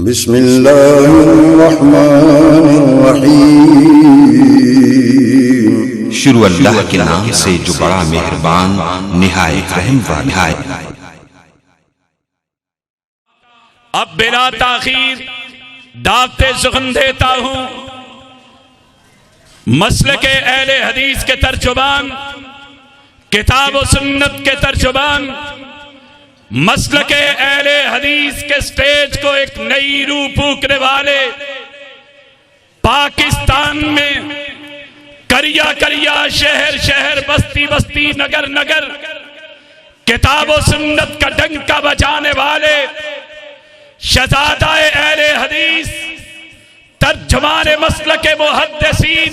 بسم اللہ الرحمن الرحیم شروع اللہ کے نام سے جو بڑا مہربان نہایت رحم والا ہے۔ اب بلا تاخیر دعوت سخن دیتا ہوں مسلک اہل حدیث کے ترجمان، کتاب و سنت کے ترجمان، مسلک اہل حدیث کے سٹیج کو ایک نئی روح پھونکنے والے، پاکستان میں کریا کریا، شہر شہر، بستی بستی، نگر نگر کتاب و سنت کا ڈنکا بجانے والے شہزادہ اہل حدیث، ترجمان مسلک محدثین،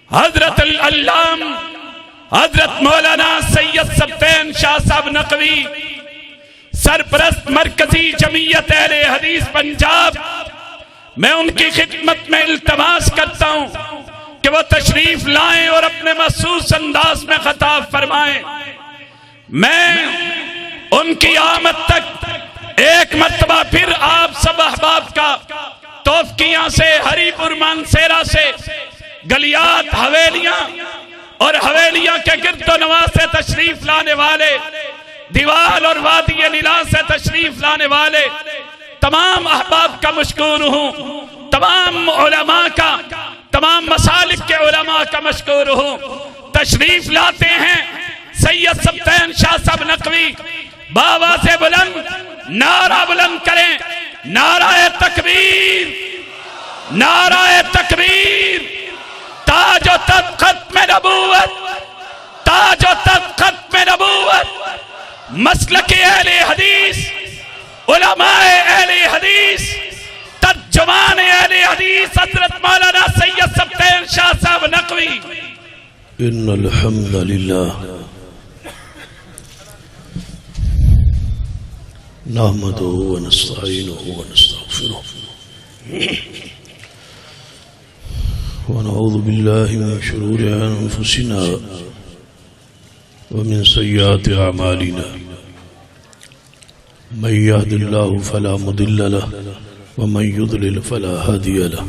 حضرت العلام حضرت مولانا سید سبطین شاہ صاحب نقوی، سرپرست مرکزی جمعیت اہل حدیث پنجاب، میں ان کی خدمت میں التماس کرتا ہوں کہ وہ تشریف لائیں اور اپنے مخصوص انداز میں خطاب فرمائیں۔ میں ان کی آمد تک ایک مرتبہ پھر آپ سب احباب کا توفیقیاں سے، ہری پور مانسیرا سے، گلیات، حویلیاں اور حویلیاں کے گرد و نواح سے تشریف لانے والے، دیوال اور وادی نیلا سے تشریف لانے والے تمام احباب کا مشکور ہوں، تمام علماء کا، تمام مسالک کے علماء کا مشکور ہوں۔ تشریف لاتے ہیں سید سبطین شاہ صاحب نقوی، بآواز بلند نعرہ بلند کریں، نعرہ تکبیر، نعرہ تکبیر، تاج و تخت ختم نبوت، تاج و تخت ختم نبوت، مسلک اہل حدیث، علماء اہل حدیث، ترجمان اہل حدیث حضرت مولانا سید سبطین شاہ صاحب نقوی۔ ان الحمد للہ نحمده ونستعینه ونستغفره ونعوذ باللہ من شرور انفسنا ومن سیئات اعمالنا، من يهد الله فلا مضل له ومن يضلل فلا هادي له،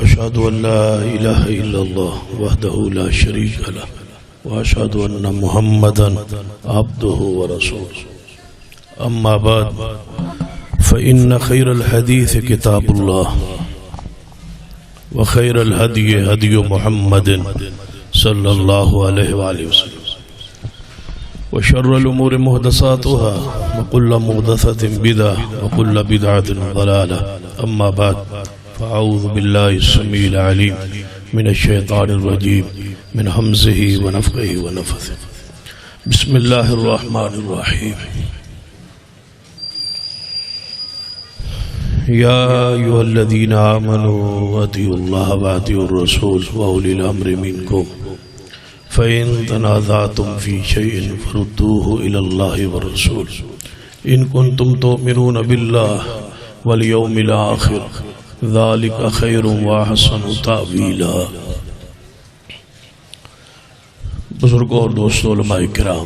اشهد ان لا اله الا الله وحده لا شريك له واشهد ان محمدا عبده ورسوله، اما بعد فان خير الحديث كتاب الله وخير الهدي هدي محمد صلى الله عليه وآله وسلم، وشر الأمور محدثاتها وكل محدثة بدعة وكل بدعة ضلالة، أما بعد فأعوذ بالله السميع العليم من الشيطان الرجيم من همزه ونفخه ونفثه، بسم الله الرحمن الرحيم، يا أيها الذين آمنوا أطيعوا الله وأطيعوا الرسول وأولي الأمر منكم، فإن تنازعتم في شيء فردوه إلى الله والرسول إن كنتم تؤمنون بالله واليوم الآخر ذلك خير وأحسن تأويلا۔ بزرگوں اور دوستوں، علماء کرام،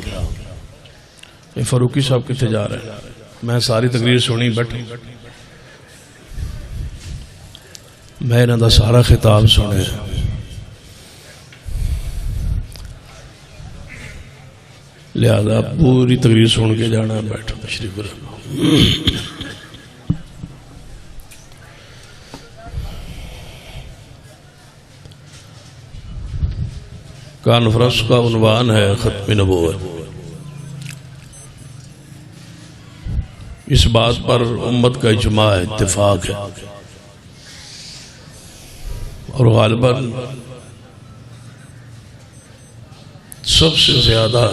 فاروقی صاحب کتنے جا رہے ہیں؟ میں ساری تقریر سنی بیٹھا، میں انہاں دا سارا خطاب سنے، لہذا پوری تقریر سن کے جانا۔ بیٹھو، تشریف رکھو۔ کانفرنس کا عنوان ہے ختم نبوت۔ اس بات پر امت کا اجماع اتفاق ہے، اور غالباً سب سے زیادہ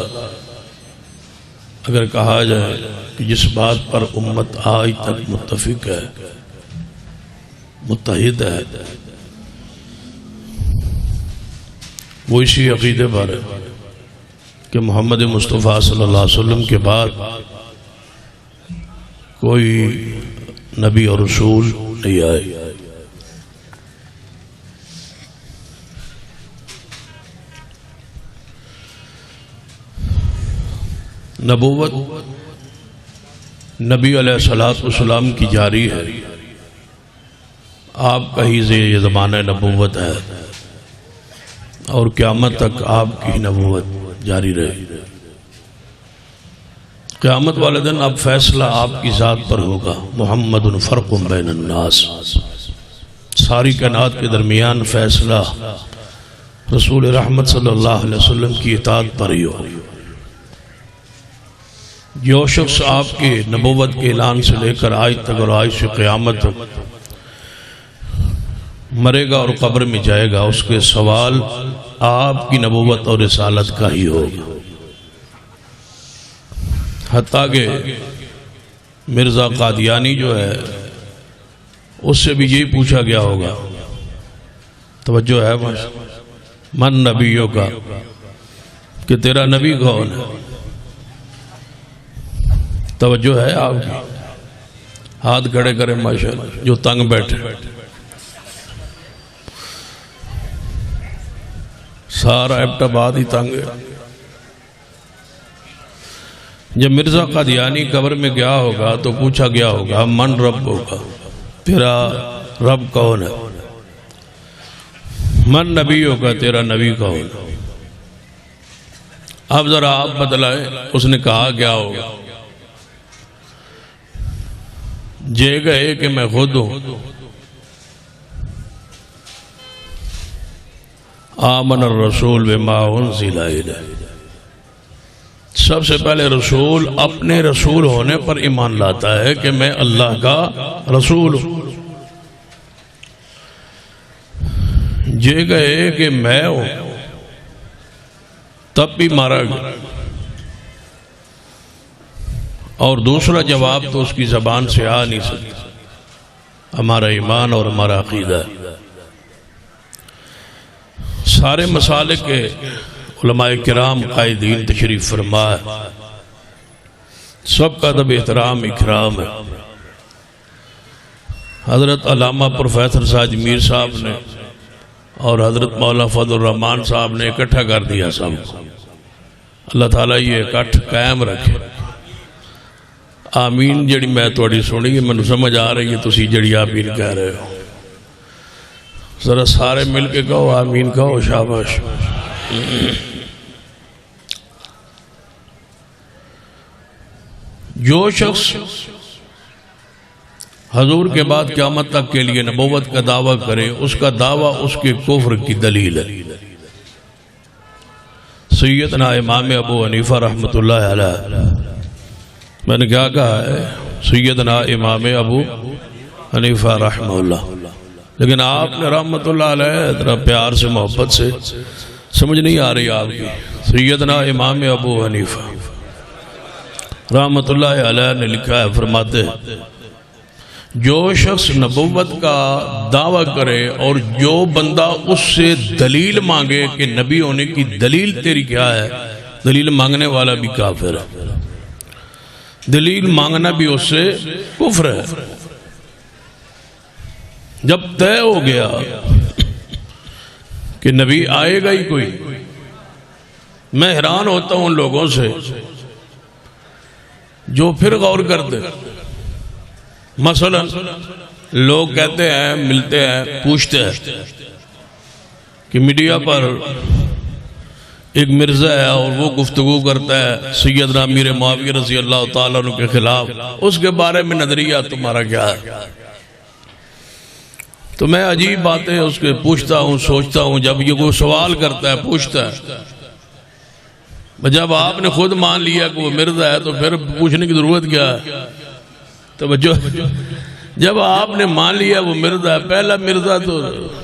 اگر کہا جائے کہ جس بات پر امت آج تک متفق ہے، متحد ہے، وہ اسی عقیدے پر ہے کہ محمد مصطفیٰ صلی اللہ علیہ وسلم کے بعد کوئی نبی اور رسول نہیں آئے۔ نبوت نبی علیہ السلام کی جاری ہے، آپ کا ہی یہ زمانہ نبوت ہے اور قیامت تک آپ کی نبوت جاری رہے۔ قیامت والے دن اب فیصلہ آپ کی ذات پر ہوگا۔ محمد فرق بین الناس، ساری کائنات کے درمیان فیصلہ رسول رحمت صلی اللہ علیہ وسلم کی اطاعت پر ہی ہو۔ جو شخص آپ کے نبوت کے اعلان سے لے کر آج تک اور آج سے قیامت تک مرے گا اور قبر میں جائے گا، اس کے سوال آپ کی نبوت اور رسالت کا ہی ہوگا۔ حتیٰ کہ مرزا قادیانی جو ہے اس سے بھی یہی پوچھا گیا ہوگا، توجہ ہے من نبیوں کا، کہ تیرا نبی کون ہے؟ توجہ ہے آپ کی؟ ہاتھ کھڑے کریں ماشاءاللہ جو تنگ بیٹھے، سارا ایبٹ آباد ہی تنگ ہے۔ جب مرزا قادیانی قبر میں گیا ہوگا تو پوچھا گیا ہوگا من رب ہوگا، تیرا رب کون ہے؟ من نبی ہوگا، تیرا نبی کون ہے؟ اب ذرا آپ بتلائیں اس نے کہا کیا ہوگا؟ جے گئے کہ میں خود ہوں، آمن الرسول بما انزل الیہ۔ سب سے پہلے رسول اپنے رسول ہونے پر ایمان لاتا ہے کہ میں اللہ کا رسول ہوں۔ جے گئے کہ میں ہوں، تب بھی مارا گیا، اور دوسرا جواب تو اس کی زبان سے آ نہیں سکتا۔ ہمارا ایمان اور ہمارا عقیدہ ہے۔ سارے مسالک کے علماء کرام قائدین تشریف فرما ہے، سب کا ادب احترام اکرام ہے۔ حضرت علامہ پروفیسر ساج میر صاحب نے اور حضرت مولانا فضل الرحمان صاحب نے اکٹھا کر دیا سب کو۔ اللہ تعالیٰ یہ اکٹھ قائم رکھے۔ آمین جڑی میں توڑی سنی ہے، میں سمجھ آ رہی ہے تسی جڑی آمین کہہ رہے ہو، ذرا سارے مل کے کہو آمین کہو، شاباش۔ جو شخص حضور کے بعد قیامت تک کے لیے نبوت کا دعویٰ کرے، اس کا دعویٰ اس کے کفر کی دلیل ہے۔ سیدنا امام ابو حنیفہ رحمۃ اللہ علیہ، میں نے کیا کہا ہے؟ سیدنا امام ابو حنیفہ رحمہ اللہ، لیکن آپ نے رحمۃ اللہ علیہ اتنا پیار سے محبت سے، سمجھ نہیں آ رہی آپ کی۔ سیدنا امام ابو حنیفہ رحمۃ اللہ علیہ نے لکھا ہے، فرماتے ہیں جو شخص نبوت کا دعویٰ کرے اور جو بندہ اس سے دلیل مانگے کہ نبی ہونے کی دلیل تیری کیا ہے، دلیل مانگنے والا بھی کافر ہے، دلیل مانگنا بھی اس سے کفر ہے۔ جب طے ہو گیا کہ نبی آئے گا ہی کوئی، میں حیران ہوتا ہوں ان لوگوں سے جو پھر غور کرتے۔ مثلا لوگ کہتے ہیں، ملتے ہیں، پوچھتے ہیں کہ میڈیا پر ایک مرزا ہے اور وہ گفتگو کرتا ہے سیدنا امیر معاویہ رضی اللہ تعالیٰ عنہ کے خلاف، اس کے بارے میں نظریہ تمہارا کیا ہے؟ تو میں عجیب باتیں اس کے پوچھتا ہوں، سوچتا ہوں، جب یہ کوئی سوال کرتا ہے، پوچھتا ہے، جب آپ نے خود مان لیا کہ وہ مرزا ہے تو پھر پوچھنے کی ضرورت کیا ہے؟ توجہ، جب آپ نے مان لیا وہ مرزا ہے، پہلا مرزا تو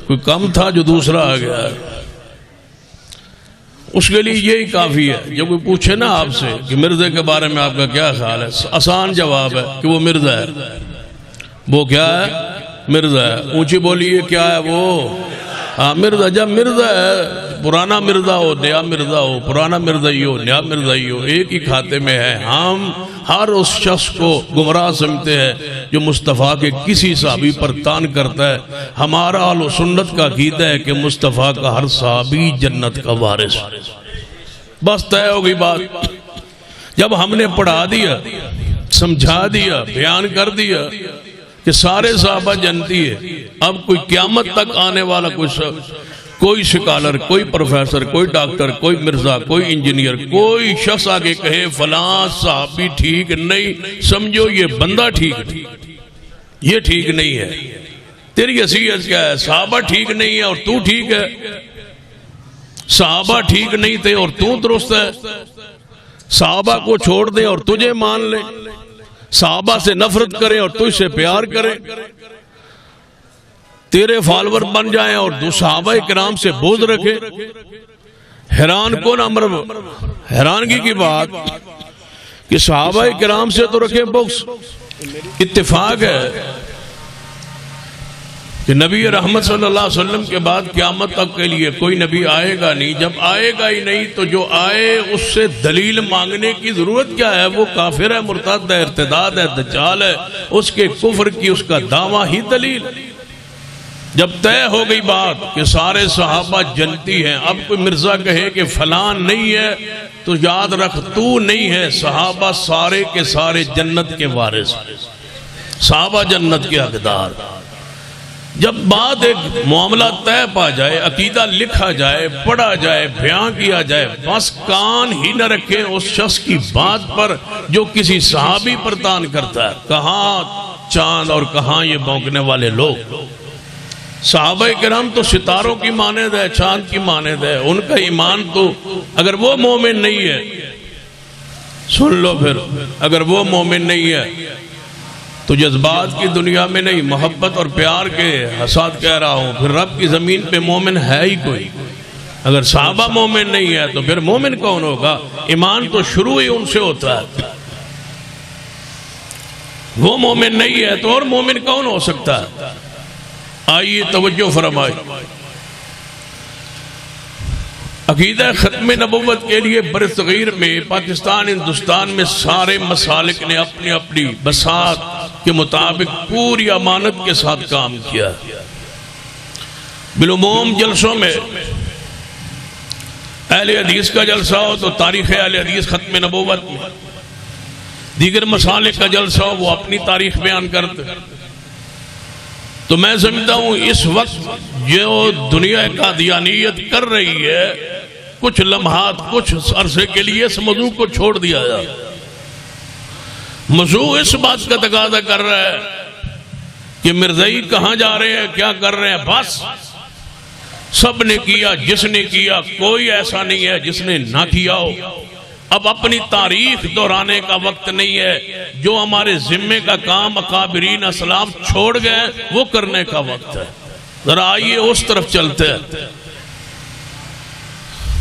کوئی کم تھا جو دوسرا آ گیا ہے، اس کے لیے یہی کافی ہے۔ جب کوئی پوچھے نا آپ سے کہ مرزا کے بارے میں آپ کا کیا خیال ہے، آسان جواب ہے کہ وہ مرزا ہے۔ وہ کیا ہے؟ مرزا ہے۔ اونچی بولیے کیا ہے وہ؟ ہاں مرزا۔ جب مرزا ہے، پرانا مرزا ہو، نیا مرزا ہو، پرانا مرزا ہی ہو، نیا مرزا ہی ہو، ایک ہی کھاتے میں ہے۔ ہم ہر اس شخص کو گمراہ سمجھتے ہیں جو مصطفیٰ کے کسی صحابی پر تان کرتا ہے۔ ہمارا اہل و سنت کا عقیدہ ہے کہ مصطفیٰ کا ہر صحابی جنت کا وارث، بس طے ہو گئی بات۔ جب ہم نے پڑھا دیا سمجھا دیا، بیان کر دیا کہ سارے صحابہ جنتی ہے. اب کوئی قیامت تک آنے والا کوئی سکالر، کوئی پروفیسر، کوئی ڈاکٹر، کوئی مرزا، کوئی انجینئر، کوئی شخص آگے کہے فلاں صحابی ٹھیک نہیں، سمجھو یہ بندہ ٹھیک نہیں، یہ ٹھیک نہیں ہے. تیری حیثیت کیا ہے؟ صحابہ ٹھیک نہیں ہے اور تو ٹھیک ہے. صحابہ ٹھیک نہیں تھے اور تو درست ہے. صحابہ کو چھوڑ دے اور تجھے مان لے. صحابہ سے نفرت کرے اور تجھ سے پیار کرے. تیرے فالور بن جائیں اور دو صحابہ کرام سے بغض رکھے. حیران کون امر، حیرانگی کی بات کہ صحابہ کرام سے تو رکھے بغض. اتفاق ہے کہ نبی رحمت صلی اللہ علیہ وسلم کے بعد قیامت تک کے لیے کوئی نبی آئے گا نہیں. جب آئے گا ہی نہیں تو جو آئے اس سے دلیل مانگنے کی ضرورت کیا ہے؟ وہ کافر ہے، مرتد ہے، ارتداد ہے، دجال ہے. اس کے کفر کی اس کا دعویٰ ہی دلیل. جب طے ہو گئی بات کہ سارے صحابہ جنتی ہیں، اب کوئی مرزا کہے کہ فلان نہیں ہے تو یاد رکھ تو نہیں ہے. صحابہ سارے کے سارے جنت کے وارث، صحابہ جنت کے حقدار. جب بات ایک معاملہ طے پا جائے، عقیدہ لکھا جائے، پڑھا جائے، بیان کیا جائے، بس کان ہی نہ رکھیں اس شخص کی بات پر جو کسی صحابی پر تان کرتا ہے. کہاں چاند اور کہاں یہ بھونکنے والے لوگ. صحابہ کرام تو ستاروں کی مانند ہے، چاند کی مانند ہے. ان کا ایمان تو اگر وہ مومن نہیں ہے، سن لو پھر، اگر وہ مومن نہیں ہے تو جذبات کی دنیا میں نہیں، محبت اور پیار کے حساد کہہ رہا ہوں، پھر رب کی زمین پہ مومن ہے ہی کوئی. اگر صحابہ مومن نہیں ہے تو پھر مومن کون ہوگا؟ ایمان تو شروع ہی ان سے ہوتا ہے. وہ مومن نہیں ہے تو اور مومن کون ہو سکتا ہے؟ آئیے توجہ فرمائے. عقیدہ ختم نبوت کے لیے برصغیر میں، پاکستان، ہندوستان میں سارے مسالک نے اپنی اپنی بساط کے مطابق پوری امانت کے ساتھ کام کیا. بالعموم جلسوں میں اہل حدیث کا جلسہ ہو تو تاریخ اہل حدیث ختم نبوت میں، دیگر مسالک کا جلسہ ہو وہ اپنی تاریخ بیان کرتے. تو میں سمجھتا ہوں اس وقت جو دنیا قادیانیت کر رہی ہے، کچھ لمحات، کچھ عرصے کے لیے اس موضوع کو چھوڑ دیا جائے. موضوع اس بات کا تقاضا کر رہا ہے کہ مرزائی کہاں جا رہے ہیں، کیا کر رہے ہیں. بس سب نے کیا، جس نے کیا، کوئی ایسا نہیں ہے جس نے نہ کیا ہو. اب اپنی تاریخ دہرانے کا وقت نہیں ہے. جو ہمارے ذمے کا کام اکابرین اسلاف چھوڑ گئے وہ کرنے کا وقت ہے. ذرا آئیے اس طرف چلتے ہیں.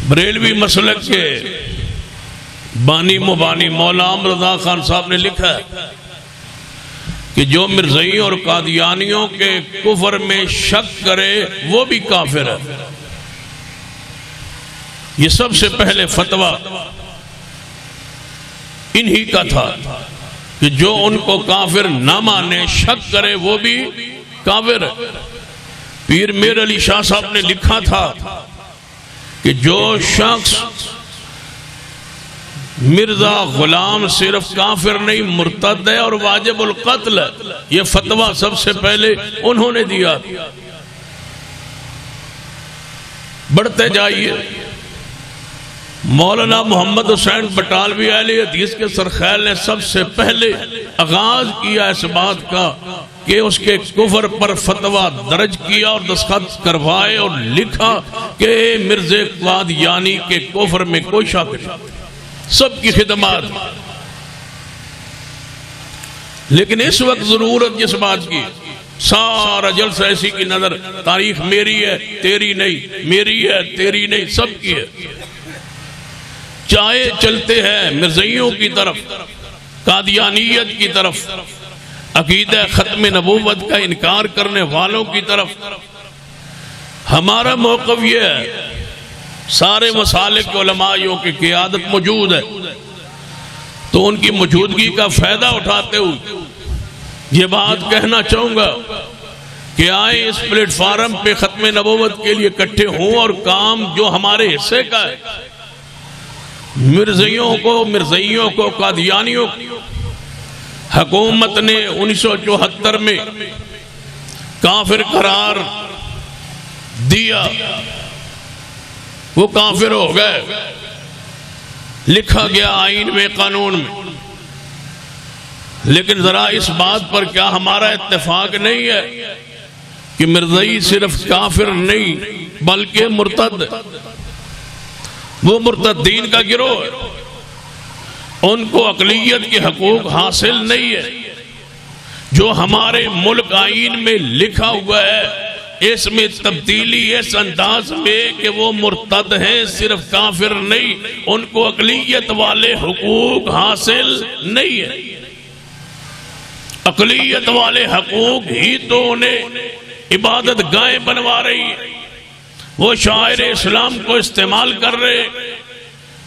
بریلوی مسلک کے بانی مبانی مولا عمر رضا خان صاحب نے لکھا ہے کہ جو مرزائیوں اور قادیانیوں کے کفر میں شک کرے وہ بھی کافر ہے. یہ سب سے پہلے فتویٰ انہی کا تھا کہ جو ان کو کافر نہ مانے، شک کرے، وہ بھی کافر ہے. پیر میر علی شاہ صاحب نے لکھا تھا کہ جو شخص مرزا غلام صرف کافر نہیں، مرتد ہے اور واجب القتل ہے. یہ فتویٰ سب سے پہلے انہوں نے دیا. بڑھتے جائیے. مولانا محمد حسین بٹالوی اہل حدیث کے سرخیل نے سب سے پہلے آغاز کیا اس بات کا کہ اس کے کفر پر فتویٰ درج کیا اور دستخط کروائے اور لکھا کہ مرزا قادیانی کے کفر میں کوئی شک نہیں. سب کی خدمات. لیکن اس وقت ضرورت جس بات کی، سارا جلسہ ایسی کی نظر تاریخ میری ہے تیری نہیں، میری ہے تیری نہیں، سب کی ہے. چاہے چلتے ہیں مرزائیوں کی طرف، قادیانیت کی طرف، عقیدہ ختم نبوت کا انکار کرنے والوں کی طرف. ہمارا موقف یہ ہے، سارے مسالک کے علماءوں کی قیادت موجود ہے تو ان کی موجودگی کا فائدہ اٹھاتے ہوئے یہ بات کہنا چاہوں گا کہ آئیں اس پلیٹ فارم پہ ختم نبوت کے لیے اکٹھے ہوں اور کام جو ہمارے حصے کا ہے، مرزائیوں کو، قادیانیوں کو حکومت نے 1974 میں کافر قرار دیا، وہ کافر ہو گئے، لکھا گیا آئین میں، قانون میں۔ لیکن ذرا اس بات پر کیا ہمارا اتفاق نہیں ہے کہ مرزائی صرف کافر نہیں بلکہ مرتد، وہ مرتدین کا گروہ ہے، ان کو اقلیت کے حقوق حاصل نہیں ہے۔ جو ہمارے ملک آئین میں لکھا ہوا ہے اس میں تبدیلی اس انداز میں کہ وہ مرتد ہیں، صرف کافر نہیں، ان کو اقلیت والے حقوق حاصل نہیں ہے۔ اقلیت والے حقوق ہی تو انہیں عبادت گاہیں بنوا رہی ہے، وہ شاعر اسلام کو استعمال کر رہے،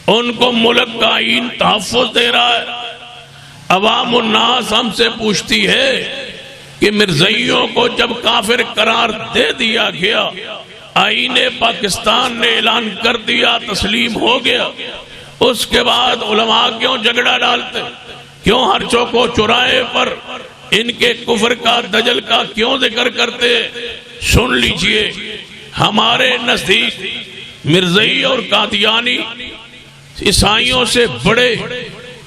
ان کو ملک کا آئین تحفظ دے رہا ہے۔ عوام الناس ہم سے پوچھتی ہے کہ مرزائیوں کو جب کافر قرار دے دیا گیا، آئین پاکستان نے اعلان کر دیا، تسلیم ہو گیا، اس کے بعد علماء کیوں جھگڑا ڈالتے، کیوں ہر چوکو چوراہے پر ان کے کفر کا، دجل کا کیوں ذکر کرتے؟ سن لیجئے، ہمارے نزدیک مرزائی اور قادیانی عیسائیوں سے بڑے،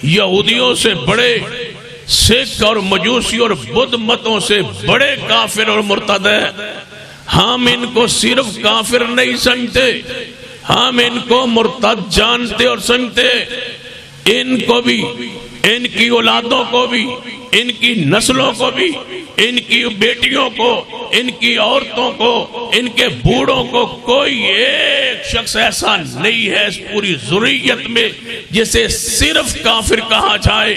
یہودیوں سے بڑے، سکھ اور مجوسی اور بدھ متوں سے بڑے کافر اور مرتد ہیں۔ ہم ان کو صرف کافر نہیں سمجھتے، ہم ان کو مرتد جانتے اور سمجھتے۔ ان کو بھی، ان کی اولادوں کو بھی، ان کی نسلوں کو بھی، ان کی بیٹیوں کو، ان کی عورتوں کو، ان کے بوڑھوں کو، کوئی ایک شخص ایسا نہیں ہے اس پوری ذریت میں جسے صرف کافر کہا جائے۔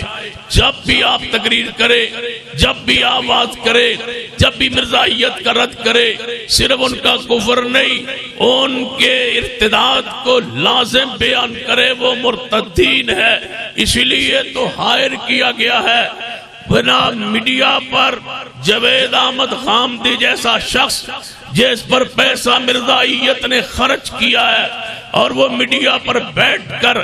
جب بھی آپ تقریر کرے، جب بھی آواز کرے، جب بھی مرزائیت کا رد کرے، صرف ان کا کفر نہیں، ان کے ارتداد کو لازم بیان کرے، وہ مرتدین ہے۔ اسی لیے تو ہائر کیا گیا ہے بنا میڈیا پر جاوید احمد خامدی جیسا شخص جس پر پیسہ مرزائیت نے خرچ کیا ہے، اور وہ میڈیا پر بیٹھ کر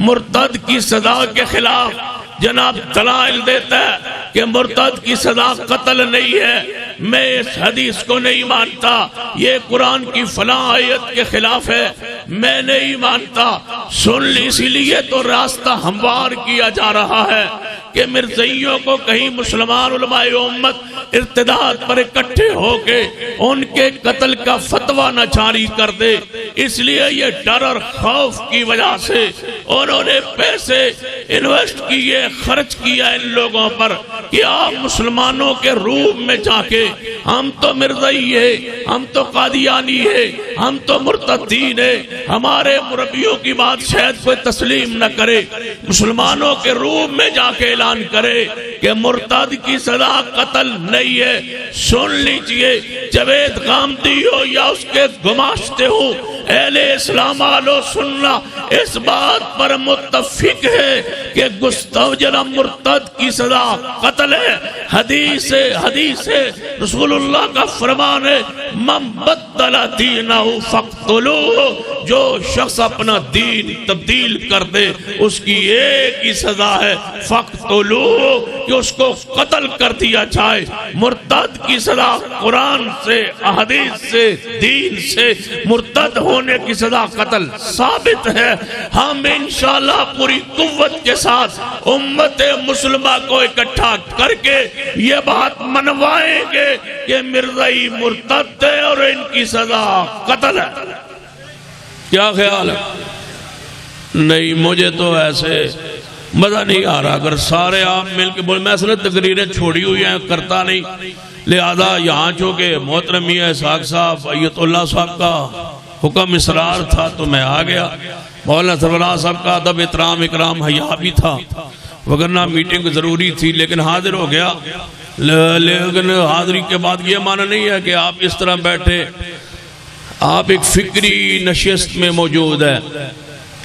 مرتد کی سزا کے خلاف جناب دلائل دیتا ہے کہ مرتد کی سزا قتل نہیں ہے۔ میں اس حدیث کو نہیں مانتا، یہ قرآن کی فلاں آیت کے خلاف ہے، میں نہیں مانتا۔ سن لی، اسی لیے تو راستہ ہموار کیا جا رہا ہے کہ مرزائیوں کو کہیں مسلمان علماء امت ارتداد پر اکٹھے ہو کے ان کے قتل کا فتویٰ نہ جاری کر دے۔ اس لیے یہ ڈر اور خوف کی وجہ سے انہوں نے پیسے انویسٹ کیے، خرچ کیا ان لوگوں پر کہ آپ مسلمانوں کے روم میں جا کے ہم تو مرزائی ہے، ہم تو قادیانی ہے، ہم تو مرتدین ہے، ہمارے مربیوں کی بات شاید کوئی تسلیم نہ کرے، مسلمانوں کے روم میں جا کے اعلان کرے کہ مرتد کی سزا قتل نہیں ہے۔ سن لیجئے، جاوید خامدی ہو یا اس کے گماشتے ہو، اہل اسلام آلو سننا اس بات پر متفق ہے کہ گستاخ مرتد کی سزا قتل ہے۔ حدیث رسول اللہ کا فرمان ہے، من بدل دینہ فاقتلوہ، جو شخص اپنا دین تبدیل کر دے اس کی ایک ہی سزا ہے، فاقتلوہ، کہ اس کو قتل کر دیا جائے۔ مرتد کی سزا قرآن سے، احادیث سے، دین سے مرتد ہونے کی سزا قتل ثابت ہے۔ ہم انشاءاللہ پوری قوت کے ساتھ امت مسلمہ کو اکٹھا کر کے یہ بات منوائیں گے کہ مرزائی مرتد ہے اور ان کی سزا قتل ہے۔ کیا خیال ہے؟ نہیں، مجھے تو ایسے مزہ نہیں آ رہا اگر سارے آپ مل کے بولے۔ میں اصل تقریریں چھوڑی ہوئی ہیں، کرتا نہیں، لہذا یہاں چونکہ محترم میاں اسحاق صاحب ایت اللہ صاحب کا حکم اصرار تھا تو میں آ گیا۔ مولانا سربراہ صاحب کا ادب احترام اکرام حیا بھی تھا، وگرنہ میٹنگ ضروری تھی، لیکن حاضر ہو گیا۔ لیکن حاضری کے بعد یہ معنی نہیں ہے کہ آپ اس طرح بیٹھے، آپ ایک فکری نشست میں موجود ہیں۔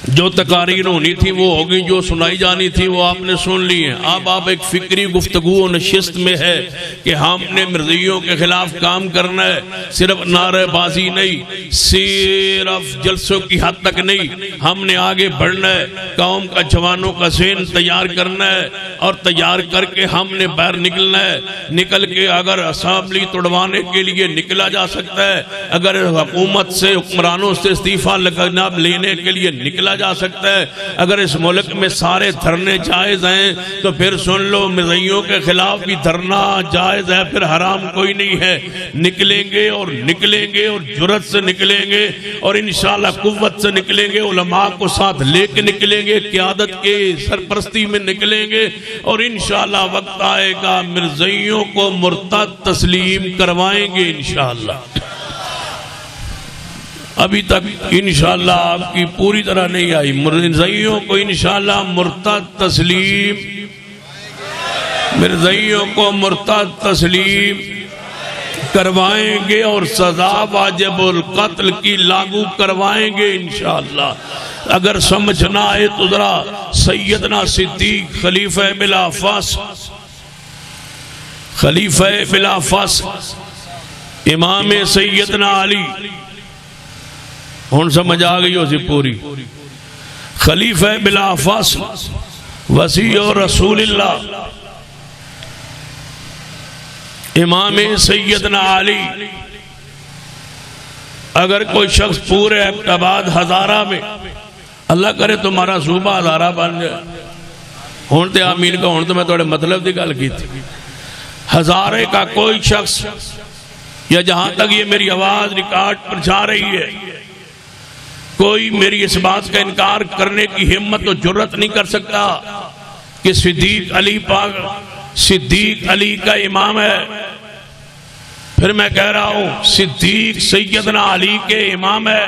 جو تقاریر ہونی تھی وہ ہوگی، جو سنائی جانی تھی وہ آپ نے سن لی ہیں۔ اب آپ ایک فکری گفتگو و نشست میں ہے کہ ہم نے مرزائیوں کے خلاف کام کرنا ہے، صرف نعرہ بازی نہیں، صرف جلسوں کی حد تک نہیں، ہم نے آگے بڑھنا ہے، قوم کا جوانوں کا ذہن تیار کرنا ہے، اور تیار کر کے ہم نے باہر نکلنا ہے۔ نکل کے اگر اسمبلی توڑوانے کے لیے نکلا جا سکتا ہے، اگر حکومت سے، حکمرانوں سے استعفیٰ لینے کے لیے نکلا جا سکتا ہے، اگر اس ملک میں سارے دھرنے جائز ہیں تو پھر سن لو مرزائیوں کے خلاف بھی دھرنا جائز ہے، پھر حرام کوئی نہیں ہے۔ نکلیں گے اور نکلیں گے اور جرت سے نکلیں گے اور انشاءاللہ قوت سے نکلیں گے، علماء کو ساتھ لے کے نکلیں گے، قیادت کے سرپرستی میں نکلیں گے، اور انشاءاللہ وقت آئے گا مرزائیوں کو مرتد تسلیم کروائیں گے انشاءاللہ۔ ابھی تک انشاءاللہ آپ کی پوری طرح نہیں آئی، مرزائیوں کو انشاءاللہ مرتد تسلیم، مرزائیوں کو مرتد تسلیم کروائیں گے، اور سزا واجب القتل کی لاگو کروائیں گے انشاءاللہ۔ اگر سمجھ نہ آئے تو ذرا سیدنا صدیق خلیفہ بلا فاصل، خلیفہ بلا فاصل امام سیدنا علی، ہون سمجھ آگئی ہو سی پوری، خلیفہ بلا فاصل وصی رسول اللہ امام سیدنا علی، اگر کوئی شخص پورے اقتباد ہزارہ میں، اللہ کرے تمہارا صوبہ ہزارہ بن جائے، ہون تے آمین کا، ہون تو میں توڑے مطلب دی گل کی تھی، ہزارے کا کوئی شخص، یا جہاں تک یہ میری آواز ریکارڈ پر جا رہی ہے، کوئی میری اس بات کا انکار کرنے کی ہمت و جرت نہیں کر سکتا کہ صدیق علی پاک، صدیق علی کا امام ہے۔ پھر میں کہہ رہا ہوں صدیق سیدنا علی کے امام ہے،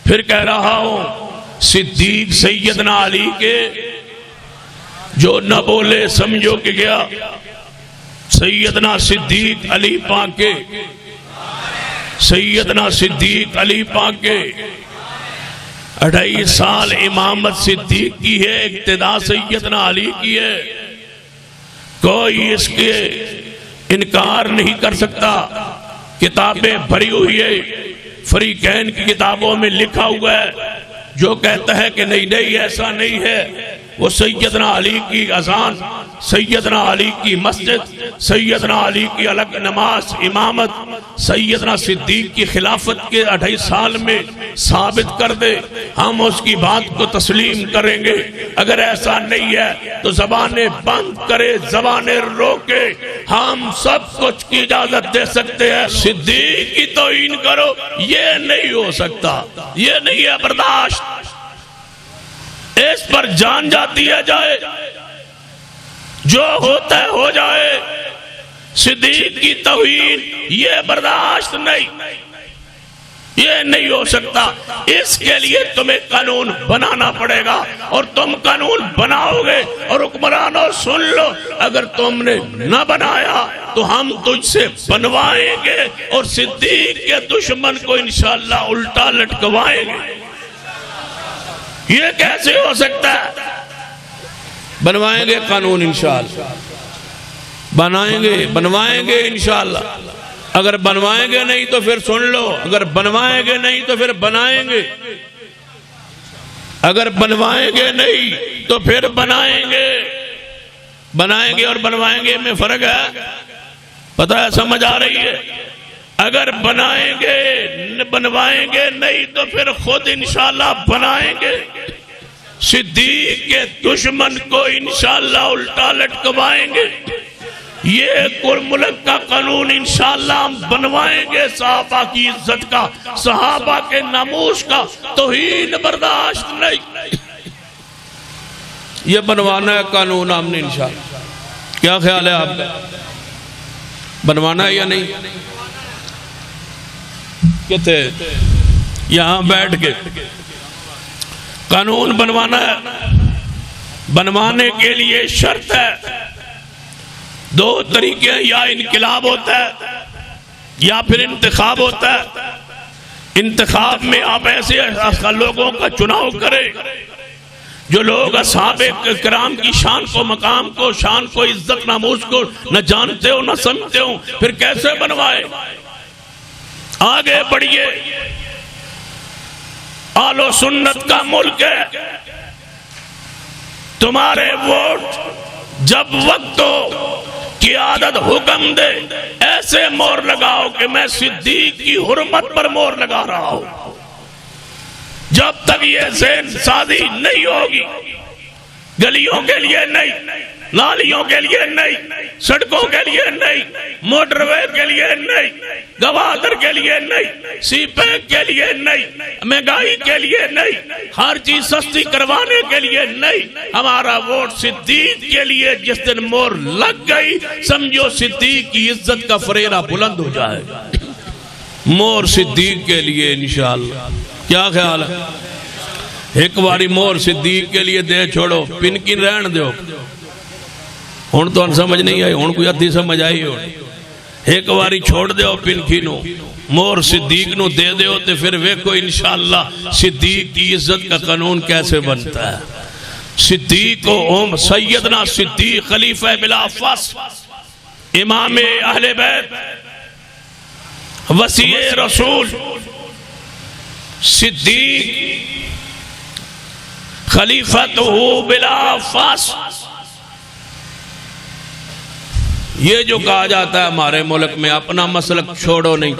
پھر کہہ رہا ہوں صدیق سیدنا علی کے، جو نہ بولے سمجھو کہ گیا سیدنا صدیق علی پاک کے، سیدنا صدیق علی پاک کے 28 سال امامت صدیق کی ہے، اقتداء سیدنا علی کی ہے، کوئی اس کے انکار نہیں کر سکتا۔ کتابیں بھری ہوئی ہے، فریقین کی کتابوں میں لکھا ہوا ہے، جو کہتا ہے کہ نہیں نہیں ایسا نہیں ہے، وہ سیدنا علی کی اذان، سیدنا علی کی مسجد، سیدنا علی کی الگ نماز، امامت سیدنا صدیق کی خلافت کے 28 سال میں ثابت کر دے، ہم اس کی بات کو تسلیم کریں گے۔ اگر ایسا نہیں ہے تو زبانیں بند کرے، زبانیں روکے، ہم سب کچھ کی اجازت دے سکتے ہیں۔ صدیق کی توہین کرو، یہ نہیں ہو سکتا، یہ نہیں ہے برداشت، اس پر جان جاتی ہے جائے، جو ہوتا ہے ہو جائے۔ صدیق کی توہین یہ برداشت نہیں، یہ نہیں ہو سکتا۔ اس کے لیے تمہیں قانون بنانا پڑے گا، اور تم قانون بناؤ گے، اور حکمرانوں سن لو، اگر تم نے نہ بنایا تو ہم تجھ سے بنوائیں گے، اور صدیق کے دشمن کو انشاءاللہ الٹا لٹکوائیں گے۔ یہ کیسے ہو سکتا ہے؟ بنوائیں گے قانون انشاءاللہ، بنوائیں گے انشاءاللہ۔ اگر بنوائیں گے نہیں تو پھر سن لو، اگر بنوائیں گے نہیں تو پھر بنائیں گے، اگر بنوائیں گے نہیں تو پھر بنائیں گے۔ بنائیں گے اور بنوائیں گے میں فرق ہے، پتہ ہے، سمجھ آ رہی ہے؟ اگر بنائیں گے، بنوائیں گے نہیں تو پھر خود انشاءاللہ بنائیں گے۔ صدیق کے دشمن کو انشاءاللہ الٹا لٹکوائیں گے۔ یہ کل ملک کا قانون انشاءاللہ ہم بنوائیں گے، صحابہ کی عزت کا، صحابہ کے ناموس کا توہین برداشت نہیں۔ یہ بنوانا ہے قانون ہم نے انشاءاللہ۔ کیا خیال ہے آپ کا؟ بنوانا ہے یا نہیں؟ کہتے یہاں بیٹھ کے قانون بنوانا ہے، بنوانے کے لیے شرط ہے، دو طریقے، یا انقلاب ہوتا ہے یا پھر انتخاب ہوتا ہے۔ انتخاب میں آپ ایسے لوگوں کا چناؤ کریں جو لوگ اصحاب کرام کی شان کو، مقام کو، شان کو، عزت ناموس کو نہ جانتے ہو نہ سمجھتے ہو، پھر کیسے بنوائے؟ آگے بڑھیے، اہل و سنت کا ملک ہے، تمہارے ووٹ جب وقت ہو قیادت حکم دے ایسے مور لگاؤ کہ میں صدیق کی حرمت پر مور لگا رہا ہوں۔ جب تک یہ ذہن سازی نہیں ہوگی، گلیوں کے لیے نہیں، نالیوں کے لیے نہیں، سڑکوں کے لیے نہیں، موٹر وے کے لیے نہیں، گوادر کے لیے نہیں، سی پیک کے لیے نہیں، مہنگائی کے لیے نہیں، ہر چیز سستی کروانے کے لیے نہیں، ہمارا ووٹ صدیق کے لیے جس دن مور لگ گئی سمجھو صدیق کی عزت کا فریرہ بلند ہو جائے گا۔ مور صدیق کے لیے انشاءاللہ، کیا خیال ہے؟ ایک باری مور صدیق کے لیے دے چھوڑو، پن کی رہن دیو، ہون تو ان سمجھ نہیں آئی، ہون کوئی ادھی سمجھ آئی ہو، ایک باری چھوڑ دیو پن کی نو، مور صدیق نو دے دیو تے پھر ویکھو انشاءاللہ صدیق کی عزت کا قانون کیسے بنتا ہے۔ صدیق و سیدنا صدیق خلیفہ بلا فصل، امام اہل بیت، وسیع رسول، صدیق خلیفۃ بلا فصل۔ یہ جو کہا جاتا ہے ہمارے ملک میں اپنا مسلک چھوڑو نہیں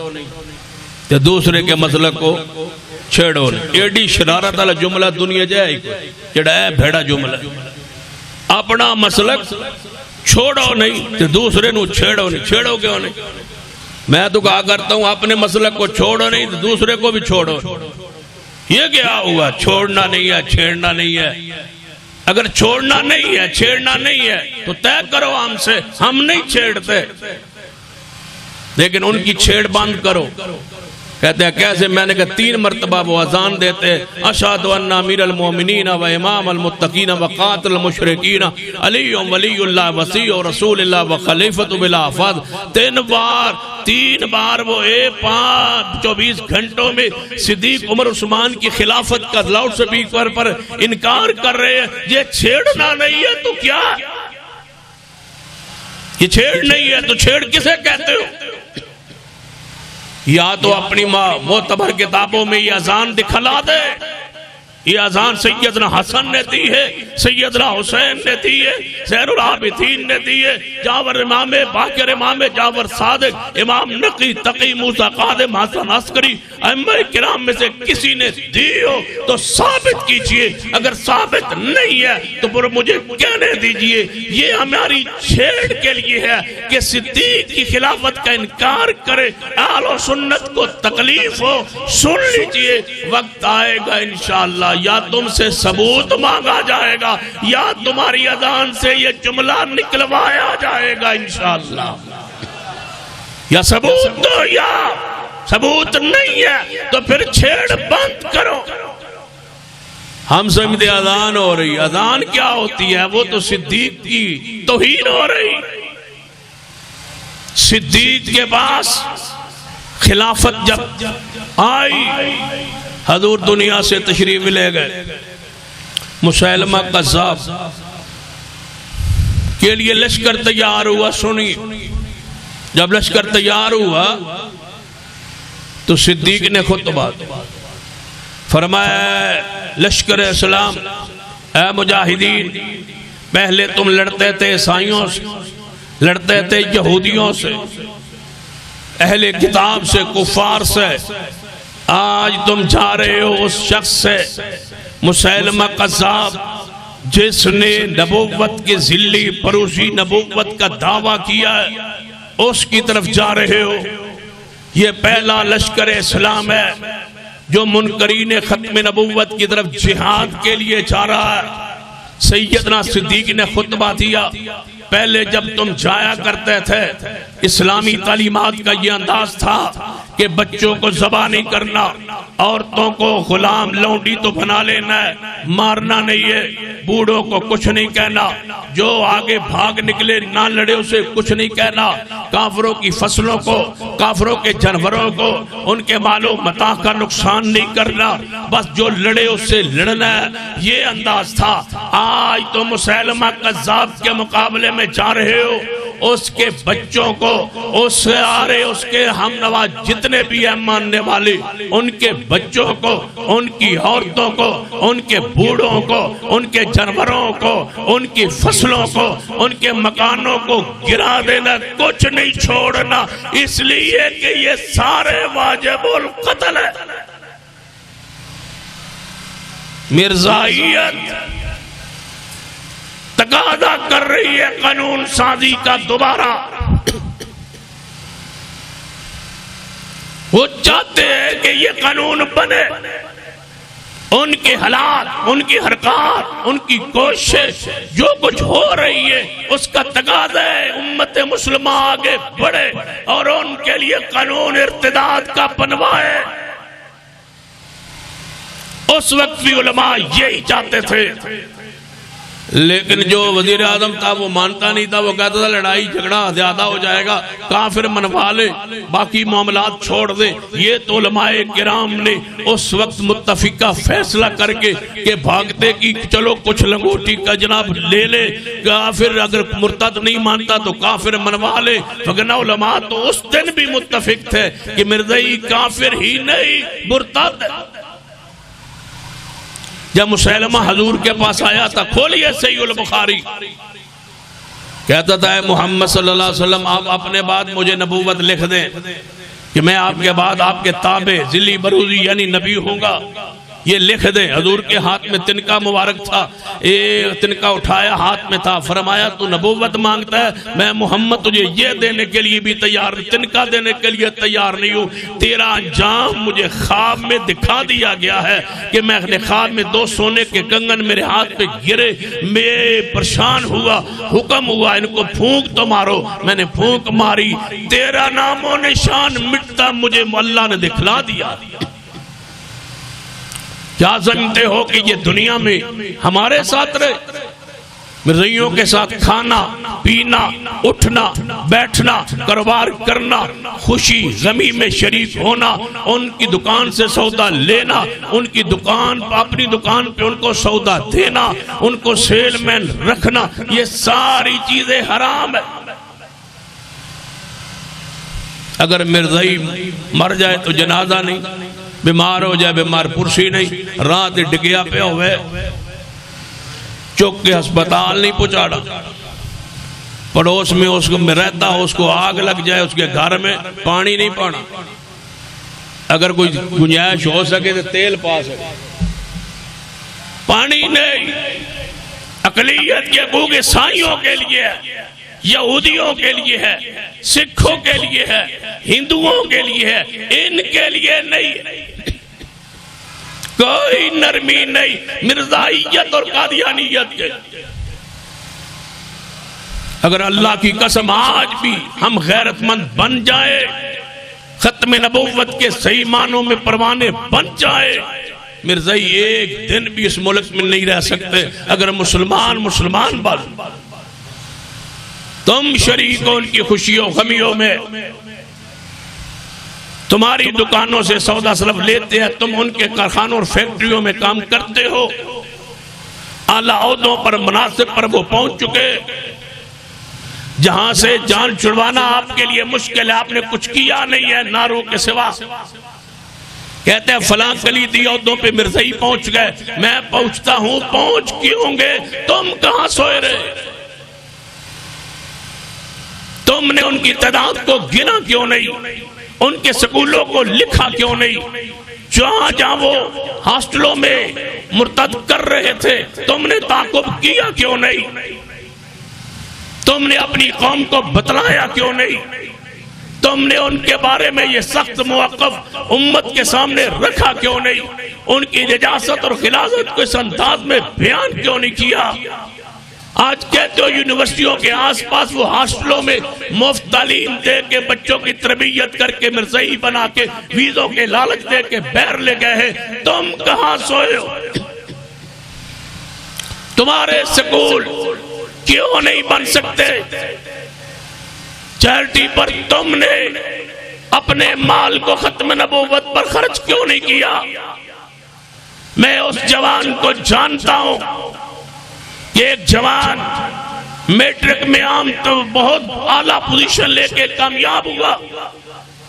کہ دوسرے کے مسلک کو چھیڑو نہیں، ایڈی شرارت والا جملہ دنیا جائے جڑا ہے بھیڑا جملہ، اپنا مسلک چھوڑو نہیں کہ دوسرے نو چھیڑو نہیں۔ چھیڑو کیوں نہیں؟ میں تو کہا کرتا ہوں اپنے مسلک کو چھوڑو نہیں تو دوسرے کو بھی چھوڑو۔ یہ کیا ہوا؟ چھوڑنا نہیں ہے، چھیڑنا نہیں ہے۔ اگر چھوڑنا نہیں ہے، چھیڑنا نہیں ہے تو طے کرو ہم سے، ہم نہیں چھیڑتے، لیکن ان کی چھیڑ بند کرو۔ کہتے ہیں کیسے؟ میں نے کہا 3 مرتبہ وہ اذان دیتے، اشہد ان امیر المومنین و امام المتقین و قاتل المشرکین علی ولی اللہ وسیع رسول اللہ و خلیفۃ بلا فصل۔ 3 بار وہ 24 گھنٹوں میں صدیق عمر عثمان کی خلافت کا لاؤڈ سپیکر پر انکار کر رہے ہیں۔ یہ چھیڑنا نہیں ہے تو کیا؟ یہ چھیڑ نہیں ہے تو چھیڑ کسے کہتے ہو؟ یا تو اپنی معتبر کتابوں میں یہ اذان دکھلا دے، یہ اذان سیدنا حسن نے دی ہے، سیدنا حسین نے دی ہے، زین العابدین نے دی ہے، جاور امام باقر، امام جاور صادق، امام نقی تقی موسیٰ قادم حسن عسکری، ائمہ کرام میں سے کسی نے دی ہو تو ثابت کیجئے، اگر ثابت نہیں ہے تو پھر مجھے کہنے دیجئے۔ یہ ہماری چھیڑ کے لیے ہے کہ صدیق کی خلافت کا انکار کرے، اہل و سنت کو تکلیف ہو۔ سن لیجئے، وقت آئے گا انشاءاللہ یا تم سے ثبوت مانگا جائے گا یا تمہاری اذان سے یہ جملہ نکلوایا جائے گا انشاءاللہ۔ یا ثبوت دو یا ثبوت نہیں ہے تو پھر چھیڑ بند کرو۔ ہم سمجھتے اذان ہو رہی، اذان کیا ہوتی ہے؟ وہ تو صدیق کی توہین ہو رہی۔ صدیق کے پاس خلافت جب آئی، حضور دنیا سے تشریف لے گئے، مسیلمہ قذاب کے لیے لشکر تیار ہوا۔ سنی، جب لشکر تیار ہوا تو صدیق نے خطبہ فرمایا، لشکر اسلام، اے مجاہدین، پہلے تم لڑتے تھے عیسائیوں سے، لڑتے تھے یہودیوں سے، اہل کتاب سے، کفار سے، آج تم جا رہے ہو اس شخص سے، مسیلمہ قذاب، جس نے نبوت کے ذلی پروسی نبوت کا دعویٰ کیا ہے، اس کی طرف جا رہے ہو۔ یہ پہلا لشکر اسلام ہے جو منکرین ختم نبوت کی طرف جہاد کے لیے جا رہا ہے۔ سیدنا صدیق نے خطبہ دیا، پہلے جب تم جایا کرتے تھے اسلامی تعلیمات کا یہ انداز تھا کہ بچوں کو ذبح نہیں کرنا، عورتوں کو غلام لونڈی تو بنا لینا ہے، مارنا نہیں ہے، بوڑھوں کو کچھ نہیں کہنا، جو آگے بھاگ نکلے نہ لڑے اسے کچھ نہیں کہنا، کافروں کی فصلوں کو، کافروں کے جانوروں کو، ان کے مال و متاع کا نقصان نہیں کرنا، بس جو لڑے اس سے لڑنا ہے، یہ انداز تھا۔ آج تو مسیلمہ کذاب کے مقابلے میں جا رہے ہو، اس کے بچوں کو، اس سارے اس کے ہم نوا جتنے بھی ہیں ماننے والے، ان کے بچوں کو، ان کی عورتوں کو، ان کے بوڑھوں کو، ان کے جانوروں کو، ان کی فصلوں کو، ان کے مکانوں کو گرا دینا، کچھ نہیں چھوڑنا، اس لیے کہ یہ سارے واجب القتل ہے۔ مرزائیت تقاضا کر رہی ہے قانون سازی کا دوبارہ، وہ چاہتے ہیں کہ یہ قانون بنے، ان کے حالات، ان کی حرکات، ان کی کوشش، جو کچھ ہو رہی ہے اس کا تقاضا ہے امت مسلمہ آگے بڑھے اور ان کے لیے قانون ارتداد کا بنوائے۔ اس وقت بھی علماء یہی چاہتے تھے، لیکن جو وزیر اعظم تھا وہ مانتا نہیں تھا، وہ کہتا تھا لڑائی جھگڑا زیادہ ہو جائے گا، کافر منوا لے، باقی معاملات چھوڑ دے۔ یہ تو علماء کرام نے اس وقت متفقہ فیصلہ کر کے کہ بھاگتے کی چلو کچھ لنگوٹی کا جناب لے لے، کافر اگر مرتد نہیں مانتا تو کافر منوا لے، مگر علماء تو اس دن بھی متفق تھے کہ مرزائی کافر ہی نہیں مرتد۔ جب مسیلمہ حضور کے پاس آیا تھا، کھولیے صحیح البخاری، کہتا تھا اے محمد صلی اللہ علیہ وسلم آپ اپنے بعد مجھے نبوت لکھ دیں کہ میں آپ کے بعد آپ کے تابع ذلی بروزی یعنی نبی ہوں گا، یہ لکھ دیں۔ حضور کے ہاتھ میں تنکا مبارک تھا، ایک تنکا اٹھایا ہاتھ میں تھا، فرمایا تو نبوت مانگتا ہے، میں محمد تجھے یہ دینے کے لیے بھی تیار، تنکا دینے کے لیے تیار نہیں ہوں، تیرا انجام مجھے خواب میں دکھا دیا گیا ہے کہ میں خواب میں 2 سونے کے کنگن میرے ہاتھ پہ گرے، میں پریشان ہوا، حکم ہوا ان کو پھونک تو مارو، میں نے پھونک ماری، تیرا نام و نشان مٹتا مجھے اللہ نے دکھلا دیا۔ کیا سمجھتے ہو کہ یہ دنیا میں ہمارے ساتھ رہے؟ مرزائیوں کے ساتھ کھانا پینا اٹھنا بیٹھنا کاروبار کرنا خوشی غمی میں شریک ہونا ان کی دکان سے سودا لینا ان کی دکان اپنی دکان پہ ان کو سودا دینا ان کو سیل مین رکھنا یہ ساری چیزیں حرام ہے۔ اگر مرزائی مر جائے تو جنازہ نہیں بیمار ہو جائے بیمار پرسی نہیں رات ڈگیا پہ ہوئے چوک کے ہسپتال نہیں پہنچاڑا پڑوس میں اس کو میں رہتا ہو اس کو آگ لگ جائے اس کے گھر میں پانی نہیں پانا اگر کوئی گنجائش ہو سکے تو تیل پاس ہے پانی نہیں۔ اقلیت کے حقوق عیسائیوں کے لیے ہے یہودیوں کے لیے ہے سکھوں کے لیے ہے ہندوؤں کے لیے ہے ان کے لیے نہیں کوئی نرمی نہیں مرزائیت اور قادیانیت کے۔ اگر اللہ کی قسم آج بھی ہم غیرت مند بن جائے ختم نبوت کے صحیح معنوں میں پروانے بن جائے مرزائی ایک دن بھی اس ملک میں نہیں رہ سکتے اگر مسلمان بن تم شریک ہو ان کی خوشیوں غمیوں میں تمہاری دکانوں سے سودا سلف لیتے ہیں تم ان کے کارخانوں اور فیکٹریوں میں کام کرتے ہو اعلیٰ عہدوں پر مناصب پر وہ پہنچ چکے جہاں سے جان چھڑوانا آپ کے لیے مشکل ہے آپ نے کچھ کیا نہیں ہے نعروں کے سوا کہتے ہیں فلاں کلیدی عہدوں پہ مرزائی پہنچ گئے میں پہنچتا ہوں پہنچ کیوں گے تم کہاں سوئے رہے تم نے ان کی تعداد کو گنا کیوں نہیں ان کے سکولوں کو لکھا کیوں نہیں جہاں وہ ہاسٹلوں میں مرتد کر رہے تھے تم نے تعاقب کیا کیوں نہیں تم نے اپنی قوم کو بتلایا کیوں نہیں تم نے ان کے بارے میں یہ سخت موقف امت کے سامنے رکھا کیوں نہیں ان کی نجاست اور خلافت کو اس انداز میں بیان کیوں نہیں کیا آج کہتے ہو یونیورسٹیوں کے آس پاس وہ ہاسٹلوں میں مفت تعلیم دے کے بچوں کی تربیت کر کے مرزائی بنا کے ویزوں کے لالچ دے کے بیر لے گئے ہیں تم کہاں سوئے ہو تمہارے سکول کیوں نہیں بن سکتے؟ چیریٹی پر تم نے اپنے مال کو ختم نبوت پر خرچ کیوں نہیں کیا؟ میں اس جوان کو جانتا ہوں کہ ایک جوان میٹرک میں عام تو بہت اعلیٰ پوزیشن لے کے کامیاب ہوا،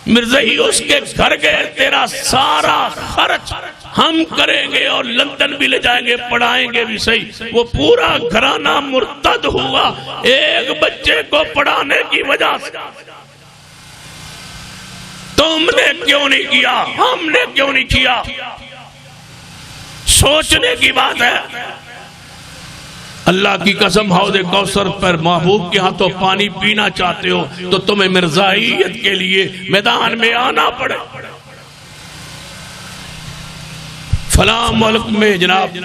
مرزائی اس کے گھر گئے، تیرا سارا خرچ ہم کریں گے اور لندن بھی لے جائیں گے، پڑھائیں گے بھی صحیح۔ وہ پورا گھرانہ مرتد ہوا ایک بچے کو پڑھانے کی وجہ سے۔ تم نے کیوں نہیں کیا؟ ہم نے کیوں نہیں کیا؟ سوچنے کی بات ہے۔ اللہ کی قسم حوض کوثر پر محبوب کے ہاتھوں پانی پینا چاہتے ہو تو تمہیں مرزائیت کے لیے میدان میں آنا پڑے۔ فلاں ملک میں جناب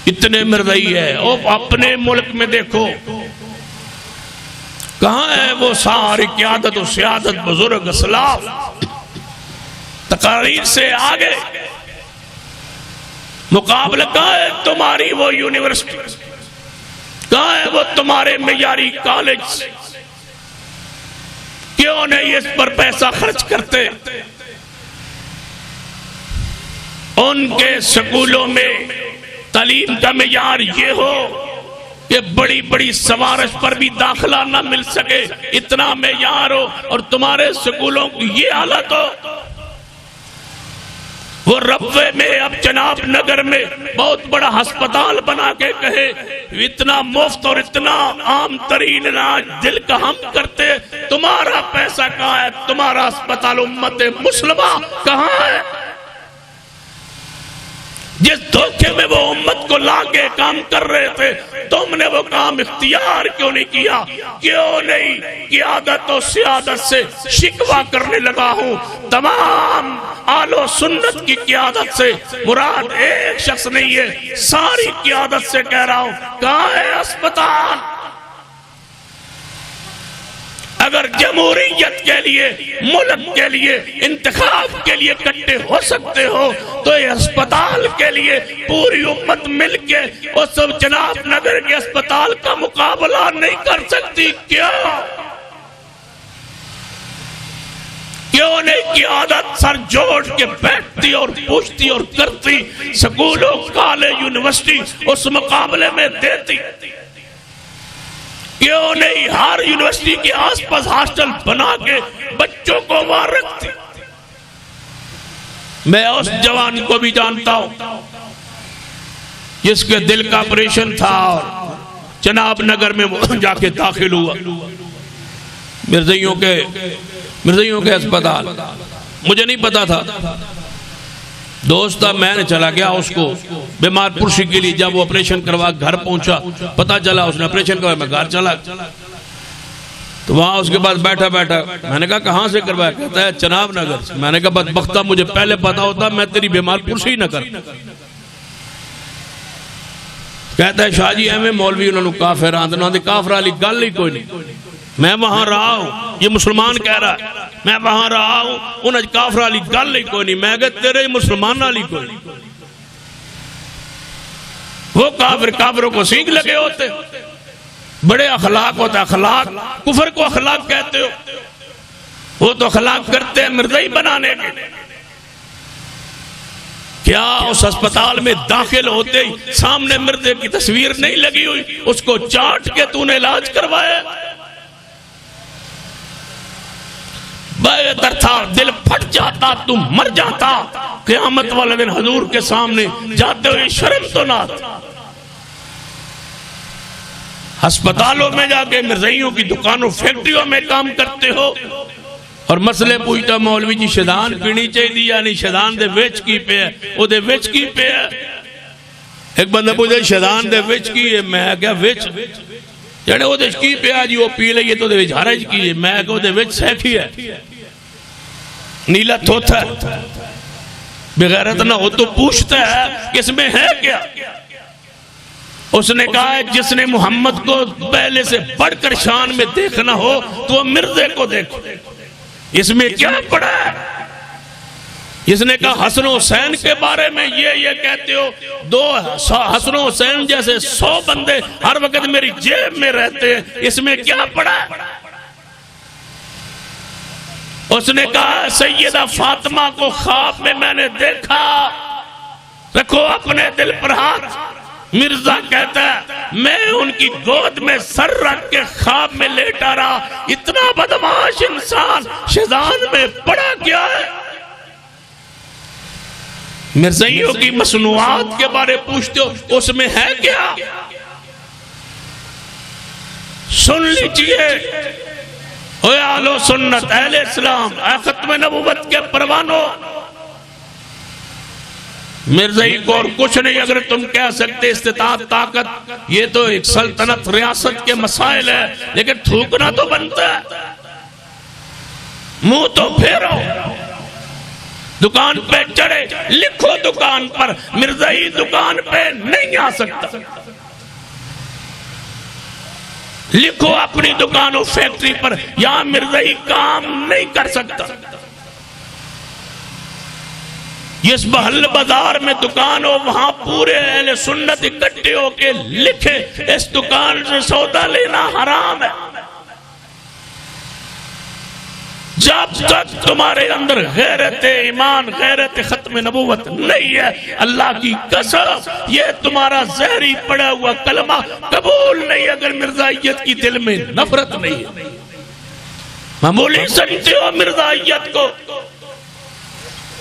اتنے مرزائی ہے، اور اپنے ملک میں دیکھو کہاں ہے وہ ساری قیادت و سیادت، بزرگ اسلاف تقاریر سے آگے؟ مقابلہ کہاں ہے تمہاری وہ یونیورسٹی؟ کہاں ہے وہ تمہارے معیاری کالج؟ کیوں نہیں اس پر پیسہ خرچ کرتے؟ ان کے سکولوں میں تعلیم کا معیار یہ ہو کہ بڑی بڑی سوارش پر بھی داخلہ نہ مل سکے، اتنا معیار ہو، اور تمہارے سکولوں کی یہ حالت ہو۔ وہ ربوے میں اب جناب نگر میں بہت بڑا ہسپتال بنا کے کہے اتنا مفت اور اتنا عام ترین علاج دل کا ہم کرتے، تمہارا پیسہ کہاں ہے؟ تمہارا ہسپتال امت مسلمہ کہاں ہے؟ جس دھوکے میں وہ امت کو لا کے کام کر رہے تھے، تم نے وہ کام اختیار کیوں نہیں کیا؟ کیوں نہیں قیادت و سیادت سے شکوہ کرنے لگا ہوں؟ تمام آل و سنت کی قیادت سے مراد ایک شخص نہیں ہے، ساری قیادت سے کہہ رہا ہوں، کہاں ہے اسپتال؟ اگر جمہوریت کے لیے، ملک کے لیے، انتخاب کے لیے اکٹھے ہو سکتے ہو تو یہ اسپتال کے لیے پوری امت مل کے اور سب جناب نگر کے اسپتال کا مقابلہ نہیں کر سکتی؟ کیوں نہیں قیادت سر جوڑ کے بیٹھتی اور پوچھتی اور کرتی، سکولوں، کالج، یونیورسٹی اس مقابلے میں دیتی؟ کیوں نہیں ہر یونیورسٹی کے آس پاس ہاسٹل بنا کے بچوں کو وہاں رکھتی؟ میں اس جوان کو بھی جانتا ہوں جس کے دل کا آپریشن تھا اور جناب نگر میں جا کے داخل ہوا، مرزائیوں کے اسپتال۔ مجھے نہیں پتا تھا، دوست تھا، میں نے چلا گیا اس کو بیمار پرسی کے لیے۔ جب وہ آپریشن کروا گھر پہنچا، پتا چلا اس نے آپریشن کروایا، میں گھر چلا تو وہاں اس کے بعد بیٹھا میں نے کہا کہاں سے کروایا؟ کہتا ہے چناب نگر سے۔ میں نے کہا بدبختہ، مجھے پہلے پتا ہوتا میں تیری بیمار پرسی نہ کر۔ کہتا ہے شاہ جی ایویں مولوی انہوں نے کافر آندنا دے، کافر والی گل ہی کوئی نہیں۔ میں وہاں رہا ہوں، یہ مسلمان کہہ رہا ہے، میں وہاں رہا ہوں، انہیں کافر والی گل ہی کوئی نہیں۔ میں کہتا تیرے مسلمان والی کوئی نہیں۔ وہ کافروں کو سینگ لگے ہوتے، بڑے اخلاق ہوتا ہے، اخلاق کفر کو اخلاق کہتے ہو، وہ تو اخلاق کرتے ہیں مرزائی بنانے کے۔ کیا اس اسپتال میں داخل ہوتے ہی سامنے مرزے کی تصویر نہیں لگی ہوئی؟ اس کو چاٹ کے تو نے علاج کروایا؟ بہتر تھا دل پھٹ جاتا، تم مر جاتا، قیامت والے دن حضور کے سامنے جاتے ہوئے شرم تو نہ آتی۔ ہسپتالوں میں جا کے مرزائیوں کی دکانوں، فیکٹریوں میں کام کرتے ہو اور مسئلے پوچھتا مولوی جی شدان پینی چاہیے یا نہیں، شدان دے وچ کی پہ ہے، وہ دے وچ کی پہ ہے۔ ایک بندہ پوچھتا شدان دے وچ کی ہے، میں کیا وچ جڑے وہ دے کی پہ ہے جی وہ پی لئیے تو دے وچ حرج کی ہے، میں کہ وہ دے وچ سیکھی ہے، نیلا تھوتا ہے، بغیرت نہ ہو تو پوچھتا ہے کہ اس میں ہے کیا؟ اس نے کہا ہے جس نے محمد کو پہلے سے بڑھ کر شان میں دیکھنا ہو تو وہ مرزے کو دیکھو، اس میں کیا پڑا ہے؟ اس نے کہا حسن حسین کے بارے میں یہ کہتے ہو، دو حسن حسین جیسے 100 بندے ہر وقت میری جیب میں رہتے ہیں، اس میں کیا پڑا؟ اس نے کہا سیدہ فاطمہ کو خواب میں نے دیکھا، رکھو اپنے دل پر ہاتھ۔ مرزا کہتا ہے میں ان کی گود میں سر رکھ کے خواب میں لیٹا رہا، اتنا بدمعاش انسان شیطان میں پڑا کیا ہے؟ مرزائیوں کی مصنوعات کے بارے پوچھتے ہو، اس میں ہے کیا؟ سن لیجئے اے اہل سنت، اہل اسلام، اے ختم نبوت کے پروانوں، مرزائی کو اور کچھ نہیں اگر تم کہہ سکتے استطاعت طاقت، یہ تو ایک سلطنت ریاست کے مسائل ہے، لیکن تھوکنا تو بنتا ہے، منہ تو پھیرو، دکان پہ چڑھے، لکھو دکان پر مرزائی دکان پہ نہیں آ سکتا، لکھو اپنی دکان و فیکٹری پر یہاں مرزائی کام نہیں کر سکتا۔ اس محل بازار میں دکان ہو، وہاں پورے اہل سنت اکٹھے ہو کے لکھے اس دکان سے سودا لینا حرام ہے۔ جب تک تمہارے اندر غیرت ایمان، غیرت ختم نبوت نہیں ہے، اللہ کی قسم یہ تمہارا زہری پڑا ہوا کلمہ قبول نہیں اگر مرزائیت کی دل میں نفرت نہیں ہے۔ معمولی سمجھتے ہو مرزائیت کو،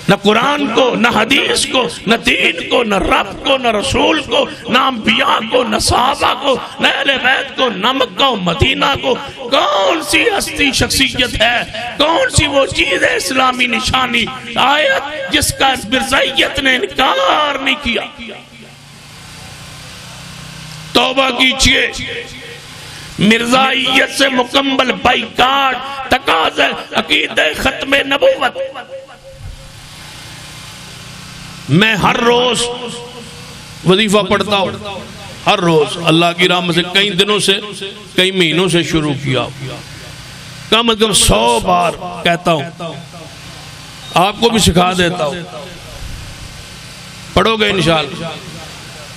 نہ قرآن کو، نہ حدیث کو، نہ دین کو، نہ رب کو، نہ رسول کو، نہ انبیاء کو، نہ صحابہ کو، نہ اہل بیت کو، نہ مکہ و مدینہ کو۔ کون سی ہستی شخصیت ہے، کون سی وہ چیز ہے اسلامی نشانی آیت جس کا مرزائیت نے انکار نہیں کیا؟ توبہ کیجئے، مرزائیت سے مکمل بائیکاٹ، تقاضا عقیدہ ختم نبوت۔ میں ہر روز وظیفہ پڑھتا ہوں، ہر روز اللہ کی رحمت سے کئی دنوں سے، کئی مہینوں سے شروع کیا، کم از کم 100 بار کہتا ہوں، آپ کو بھی سکھا دیتا ہوں، پڑھو گے انشاءاللہ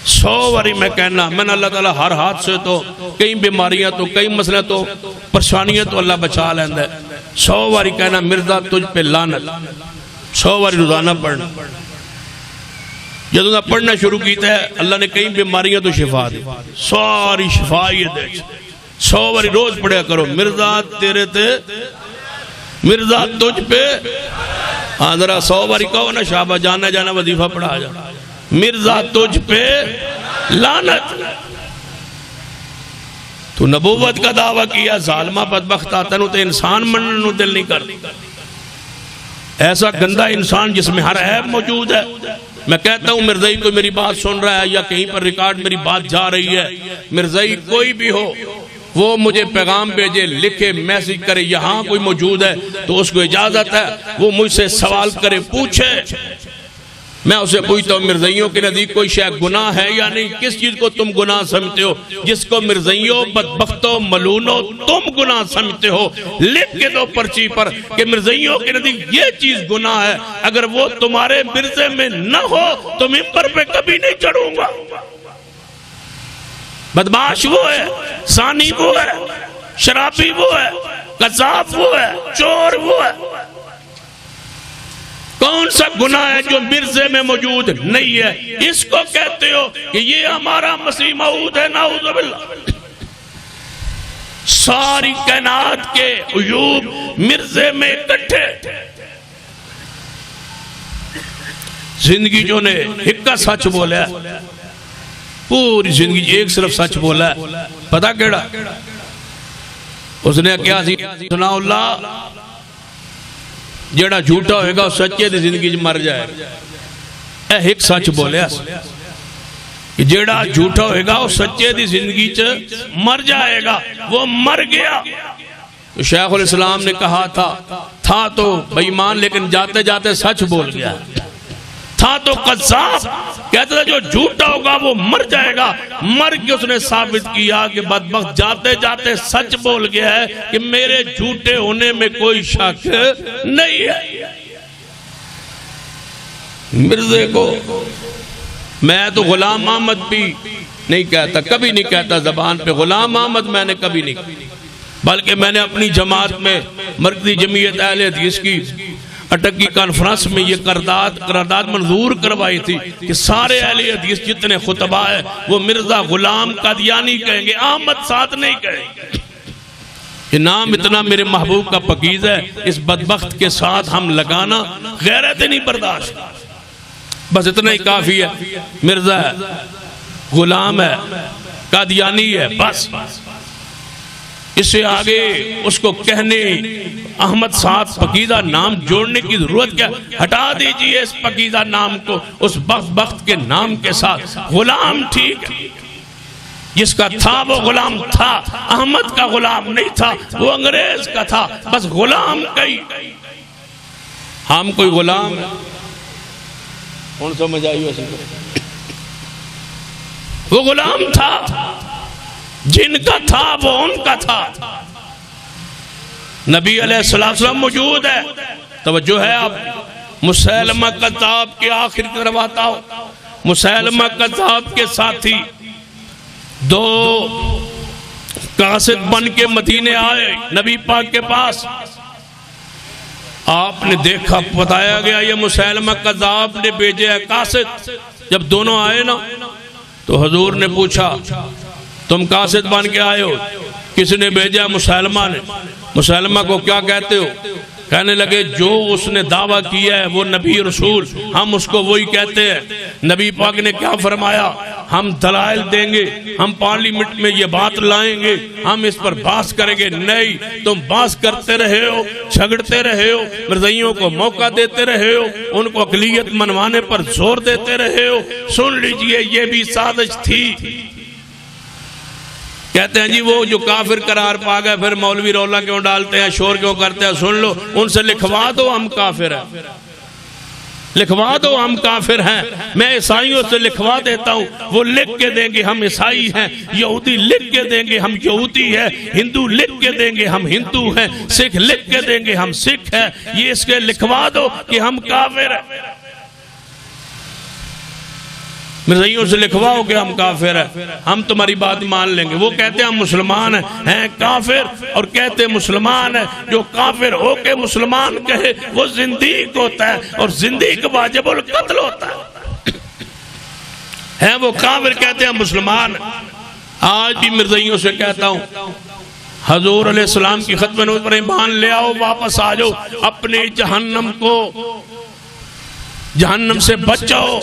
100 باری میں کہنا، میں نے اللہ تعالیٰ ہر ہاتھ سے تو کئی بیماریاں تو کئی مسئلے تو پریشانیاں تو اللہ بچا لیندہ ہے۔ 100 باری کہنا مرزا تجھ پہ لعنت، 100 باری روزانہ پڑھنا۔ جدوں نے پڑھنا شروع کیتا ہے اللہ نے کئی بیماریاں تو شفا دی، ساری شفا یہ دے۔ 100 باری روز پڑھیا کرو، مرزا تیرے تے، مرزا تجھ پہ، ہاں ذرا 100 باری کہو نا، شابہ جانا جانا وظیفہ پڑھا جا، مرزا تجھ پہ لعنت۔ تو نبوت کا دعویٰ کیا، ظالمہ بدبخت آتا نو تے انسان منن نو دل نہیں کر، ایسا گندہ انسان جس میں ہر عیب موجود ہے۔ میں کہتا ہوں مرزائی کوئی میری بات سن رہا ہے یا کہیں پر ریکارڈ میری بات جا رہی ہے، مرزائی کوئی بھی ہو وہ مجھے پیغام بھیجے، لکھے، میسج کرے، یہاں کوئی موجود ہے تو اس کو اجازت ہے وہ مجھ سے سوال کرے، پوچھے، میں اسے پوچھتا ہوں مرزائیوں کے نزدیک کوئی شے گناہ ہے یا نہیں؟ کس چیز کو تم گناہ سمجھتے ہو جس کو مرزائیوں بدبختوں ملونوں تم گناہ سمجھتے ہو؟ لکھ کے دو پرچی پر کہ مرزائیوں کے نزدیک یہ چیز گناہ ہے، اگر وہ تمہارے مرزے میں نہ ہو تو ممبر پہ کبھی نہیں چڑھوں گا۔ بدمعاش وہ ہے، ثانی وہ ہے، شرابی وہ ہے، قذاب وہ ہے، چور وہ ہے۔ کون سا گناہ ہے جو مرزے میں موجود نہیں ہے؟ اس کو کہتے ہو کہ یہ ہمارا مسیح موعود ہے، نعوذ باللہ۔ ساری کائنات کے عیوب مرزے میں اکٹھے، زندگی جو نے ہکا سچ بولا ہے، پوری زندگی ایک صرف سچ بولا ہے، پتا کیڑا؟ اس نے کیا سنا اللہ جیڑا جھوٹا ہوئے گا سچے دی زندگی مر جائے گا۔ اے ایک سچ بولے کہ جیڑا جھوٹا ہوئے گا سچے دی زندگی مر جائے گا، وہ مر گیا۔ تو شیخ الاسلام نے کہا تھا تو بے ایمان لیکن جاتے جاتے سچ بول گیا، تھا تو قذاب، کہتا تھا جو جھوٹا ہوگا وہ مر جائے گا۔ مر کے اس نے ثابت کیا کہ بدبخت جاتے جاتے سچ بول گیا ہے کہ میرے جھوٹے ہونے میں کوئی شک نہیں ہے۔ مرزے کو میں تو غلام احمد بھی نہیں کہتا، کبھی نہیں کہتا زبان پہ غلام احمد، میں نے کبھی نہیں کہا، بلکہ میں نے اپنی جماعت میں مرکزی جمعیت اہل حدیث کی اٹکی کانفرنس میں یہ قرارداد منظور کروائی تھی کہ سارے اہل حدیث جتنے خطبہ ہیں وہ مرزا غلام قادیانی کہیں گے، احمد ساتھ نہیں کہیں گے۔ یہ نام اتنا میرے محبوب کا پکیز ہے، اس بدبخت کے ساتھ ہم لگانا غیرت نہیں برداشت، بس اتنا ہی کافی ہے، مرزا ہے، غلام ہے، قادیانی ہے، بس اس سے آگے اس کو کہنے احمد ساتھ پکیزہ نام جوڑنے کی ضرورت کیا؟ ہٹا دیجئے اس پکیزہ نام کو اس بخت کے نام کے ساتھ، غلام ٹھیک ہے، جس کا تھا وہ غلام تھا، احمد کا غلام نہیں تھا، وہ انگریز کا تھا، بس غلام کئی، ہم کوئی غلام کون سمجھ آئی ویسے؟ وہ غلام تھا، جن کا تھا وہ ان کا تھا۔ نبی علیہ السلام موجود ہے، توجہ ہے آپ، مسیلمہ کذاب کے آخر کی طرف آتا ہو، مسیلمہ کذاب کے ساتھی دو قاصد بن کے مدینے آئے نبی پاک کے پاس، آپ نے دیکھا، بتایا گیا یہ مسیلمہ کذاب نے بھیجے ہے قاصد۔ جب دونوں آئے نا تو حضور نے پوچھا تم قاصد بن کے آئے ہو، کس نے بھیجا؟ مسیلمہ نے۔ مسیلمہ کو کیا کہتے ہو؟ کہنے لگے جو اس نے دعویٰ کیا ہے وہ نبی رسول، ہم اس کو وہی کہتے ہیں۔ نبی پاک نے کیا فرمایا؟ ہم دلائل دیں گے، ہم پارلیمنٹ میں یہ بات لائیں گے، ہم اس پر بحث کریں گے۔ نہیں، تم بحث کرتے رہے ہو، جھگڑتے رہے ہو، مرزائیوں کو موقع دیتے رہے ہو، ان کو اقلیت منوانے پر زور دیتے رہے ہو۔ سن لیجئے یہ بھی سازش تھی۔ کہتے ہیں جی وہ جو کافر قرار پا گئے، پھر مولوی رولا کیوں ڈالتے ہیں، شور کیوں کرتے ہیں؟ سن لو، ان سے لکھوا دو ہم کافر ہیں، لکھوا دو ہم کافر ہیں۔ میں عیسائیوں سے لکھوا دیتا ہوں، وہ لکھ کے دیں گے ہم عیسائی ہیں، یہودی لکھ کے دیں گے ہم یہودی ہیں، ہندو لکھ کے دیں گے ہم ہندو ہیں، سکھ لکھ کے دیں گے ہم سکھ ہیں۔ یہ اس کے لکھوا دو کہ ہم کافر ہیں، مرزائیوں سے لکھواؤ کہ ہم کافر ہیں، ہم تمہاری بات مان لیں گے۔ وہ کہتے ہیں ہم مسلمان ہیں کافر، اور کہتے ہیں مسلمان ہیں، جو کافر ہو کے مسلمان کہے وہ زندیق ہوتا ہے، اور زندیق واجب القتل ہوتا ہے وہ کافر، کہتے ہیں مسلمان۔ آج بھی مرزائیوں سے کہتا ہوں حضور علیہ السلام کی ختم نبوت پر ایمان لے آؤ، واپس آ جاؤ، اپنے جہنم سے بچاؤ،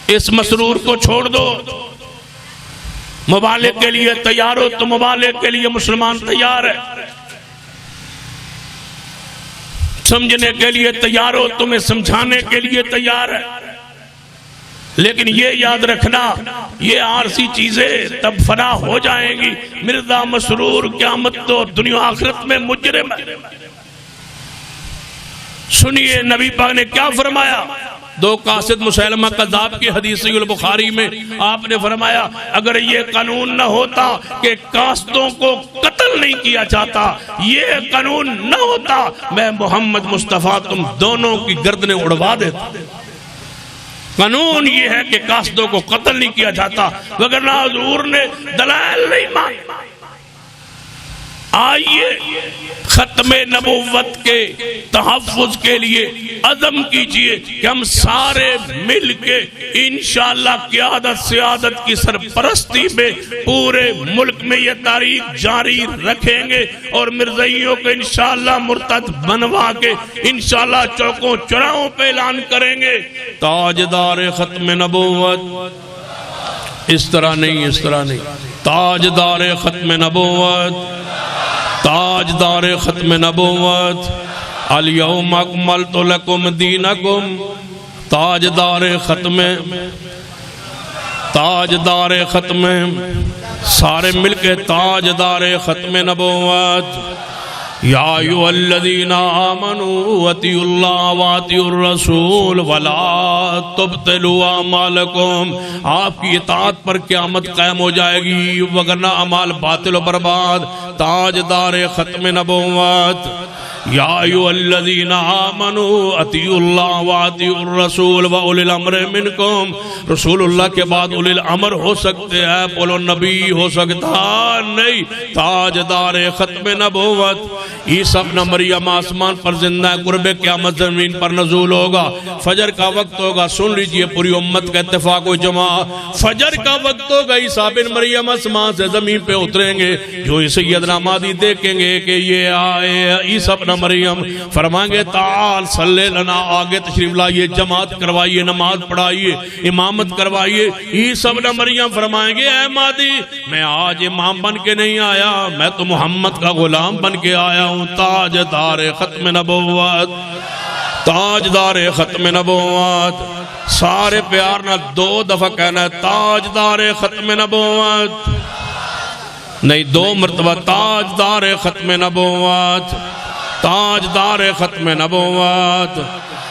اس مسرور کو چھوڑ دو۔ مبالغ کے لیے تیار ہو تو مبالغ کے لیے مسلمان تیار ہے، سمجھنے کے لیے تیار ہو تمہیں سمجھانے کے لیے تیار ہے، لیکن یہ یاد رکھنا یہ عارضی چیزیں تب فنا ہو جائیں گی۔ مرزا مسرور قیامت تو دنیا آخرت میں مجرم ہے۔ سنیے نبی پاک نے کیا فرمایا؟ دو قاصد مسیلمہ کذاب کی حدیث صحیح البخاری میں آپ نے فرمایا اگر یہ قانون نہ ہوتا کہ قاصدوں کو قتل نہیں کیا جاتا، یہ قانون نہ ہوتا، میں محمد مصطفیٰ تم دونوں کی گردنیں اڑوا دیتا۔ قانون یہ ہے کہ قاصدوں کو قتل نہیں کیا جاتا، وگرنہ حضور نے دلائل نہیں مانی۔ آئیے ختم نبوت کے تحفظ کے لیے عزم کیجئے کہ ہم سارے مل کے انشاءاللہ قیادت سیادت کی سرپرستی میں پورے ملک میں یہ تاریخ جاری رکھیں گے، اور مرزائیوں کو انشاءاللہ مرتد بنوا کے انشاءاللہ چوکوں چوراہوں پہ اعلان کریں گے تاجدار ختم نبوت۔ اس طرح نہیں، تاجدار ختم نبوت، تاجدار ختم نبوت، الیوم اکملت لکم دینکم، تاجدار ختم، سارے مل کے تاجدار ختم نبوت۔ یا ایھا الذین آمنوا اطیعوا اللہ واطیعوا الرسول ولا تبطلوا اعمالکم۔ آپ کی اطاعت پر قیامت قائم ہو جائے گی، وگرنہ اعمال باطل و برباد۔ تاجدار ختم نبوت، یا ایھا الذین آمنوا اطیعوا اللہ واطیعوا الرسول واولی الامر منکم. رسول اللہ کے بعد اولی الامر ہو سکتے ہیں، بولو نبی ہو سکتا نہیں. تاجدار ختم نبوت عیسیٰ ابن مریم آسمان پر زندہ ہے، قرب قیامت زمین پر نزول ہوگا. فجر کا وقت ہوگا، سن لیجئے پوری امت کا اتفاق و جماع. فجر کا وقت ہوگا، عیسیٰ ابن مریم آسمان سے زمین پہ اتریں گے. جو سیدنا مہدی دیکھیں گے کہ یہ آئے عیسیٰ ابن مریم، فرمائیں گے تعال صلی لنا، آگے تشریف لائیے، جماعت کروائیے، نماز پڑھائیے، امامت کروائیے. عیسیٰ ابن مریم فرمائیں گے اے مہدی میں آج امام بن کے نہیں آیا، میں تو محمد کا غلام بن کے آیا ہوں. تاجدار ختم نبوت، تاجدار ختم نبوت. سارے پیار نہ 2 دفعہ کہنا ہے تاجدار ختم نبوت، نہیں 2 مرتبہ. تاجدار ختم نبوت، تاجدار ختم نبوت.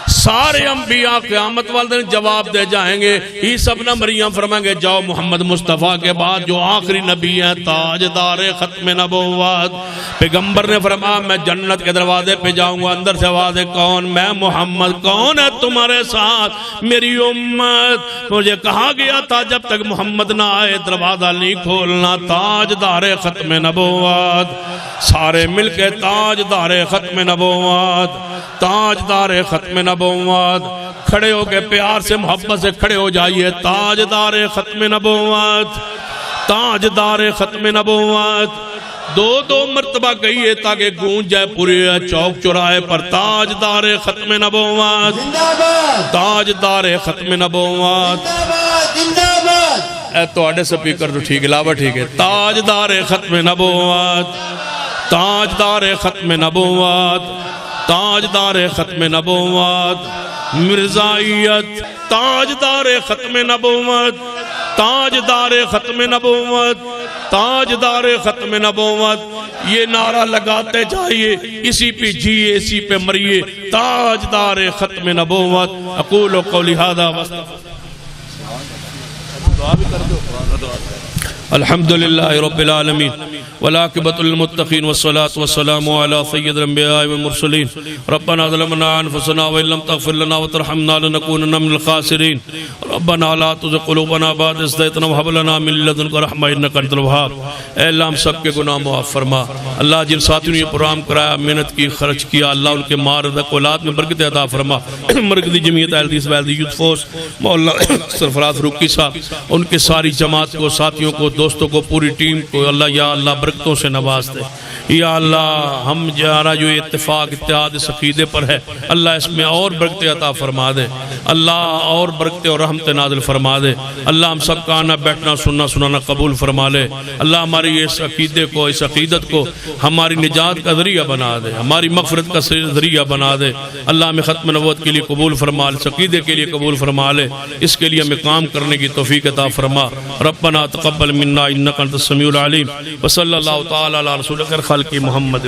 سارے انبیاء قیامت والے دن جواب دے جائیں گے. عیسیٰ ابن مریم فرمائیں گے جاؤ محمد مصطفیٰ کے بعد جو آخری نبی ہیں تاجدار ختم نبوت. پیغمبر نے فرمایا میں جنت کے دروازے پہ جاؤں گا، اندر سے آواز ہے کون؟ میں محمد. کون ہے تمہارے ساتھ؟ میری امت. مجھے کہا گیا تھا جب تک محمد نہ آئے دروازہ نہیں کھولنا. تاجدار ختم نبوت. سارے مل کے تاجدار ختم نبوت، تاجدار ختم نبوت. کھڑے ہو کے پیار سے محبت سے کھڑے ہو جائیے. تاجدار ختم نبوت، تاجدار ختم نبوت. 2 مرتبہ کہیے تاکہ گونج جائے پورے چوک چوراہے پر. تاجدار ختم نبوت، تاجدار ختم نبوت. اے تو آڑے سپیکر تو ٹھیک ہے، لاوا ٹھیک ہے. تاجدار ختم نبوت، تاجدار ختم نبوت، تاجدار ختم نبوت. مرزائیت تاجدار ختم نبوت، تاجدار ختم نبوت، تاجدار ختم نبوت. یہ نعرہ لگاتے جائیے، اسی پہ جیے اسی پہ مریے. تاجدار ختم نبوت. اقول قولی ھذا الحمدللہ رب العالمین والعاقبۃ للمتقین والصلاة والسلام علی سید الانبیاء والمرسلین. ربنا ظلمنا انفسنا وان لم تغفر لنا وترحمنا لنکونن من الخاسرین. ربنا لا تزغ قلوبنا بعد اذ ہدیتنا وہب لنا من لدنک رحمۃ انک انت الوہاب. اے اللہ ہم سب کے گناہ معاف فرما. اللہ جن ساتھیوں نے یہ پروگرام کرایا، محنت کی، خرچ کیا، اللہ ان کے مال رزق اولاد میں برکت عطا فرما. مرکزی جمعیت اہل حدیث ویلدی یوتھ فورس مولانا سرفراز فاروقی صاحب، ان کے ساری جماعت کو، ساتھیوں کو، دوستوں کو، پوری ٹیم کو اللہ یا اللہ برکتوں سے نواز دے. یا اللہ ہم جارا جو اتفاق اتحاد اس عقیدے پر ہے، اللہ اس میں اور برکتیں عطا فرما دے. اللہ اور برکتیں اور رحمت نازل فرما دے. اللہ ہم سب کا آنا بیٹھنا سننا سنانا قبول فرما لے. اللہ ہماری اس عقیدے کو، اس عقیدت کو ہماری نجات کا ذریعہ بنا دے، ہماری مغفرت کا ذریعہ بنا دے. اللہ ہمیں ختم نبوت کے لیے قبول فرما لے، اس عقیدے کے لیے قبول فرما لے. اس کے لیے ہمیں کام کرنے کی توفیق عطا فرما. ربنا تقبل منا انک انت السمیع العلیم. وصلی اللہ تعالی علی رسولک خالق محمد.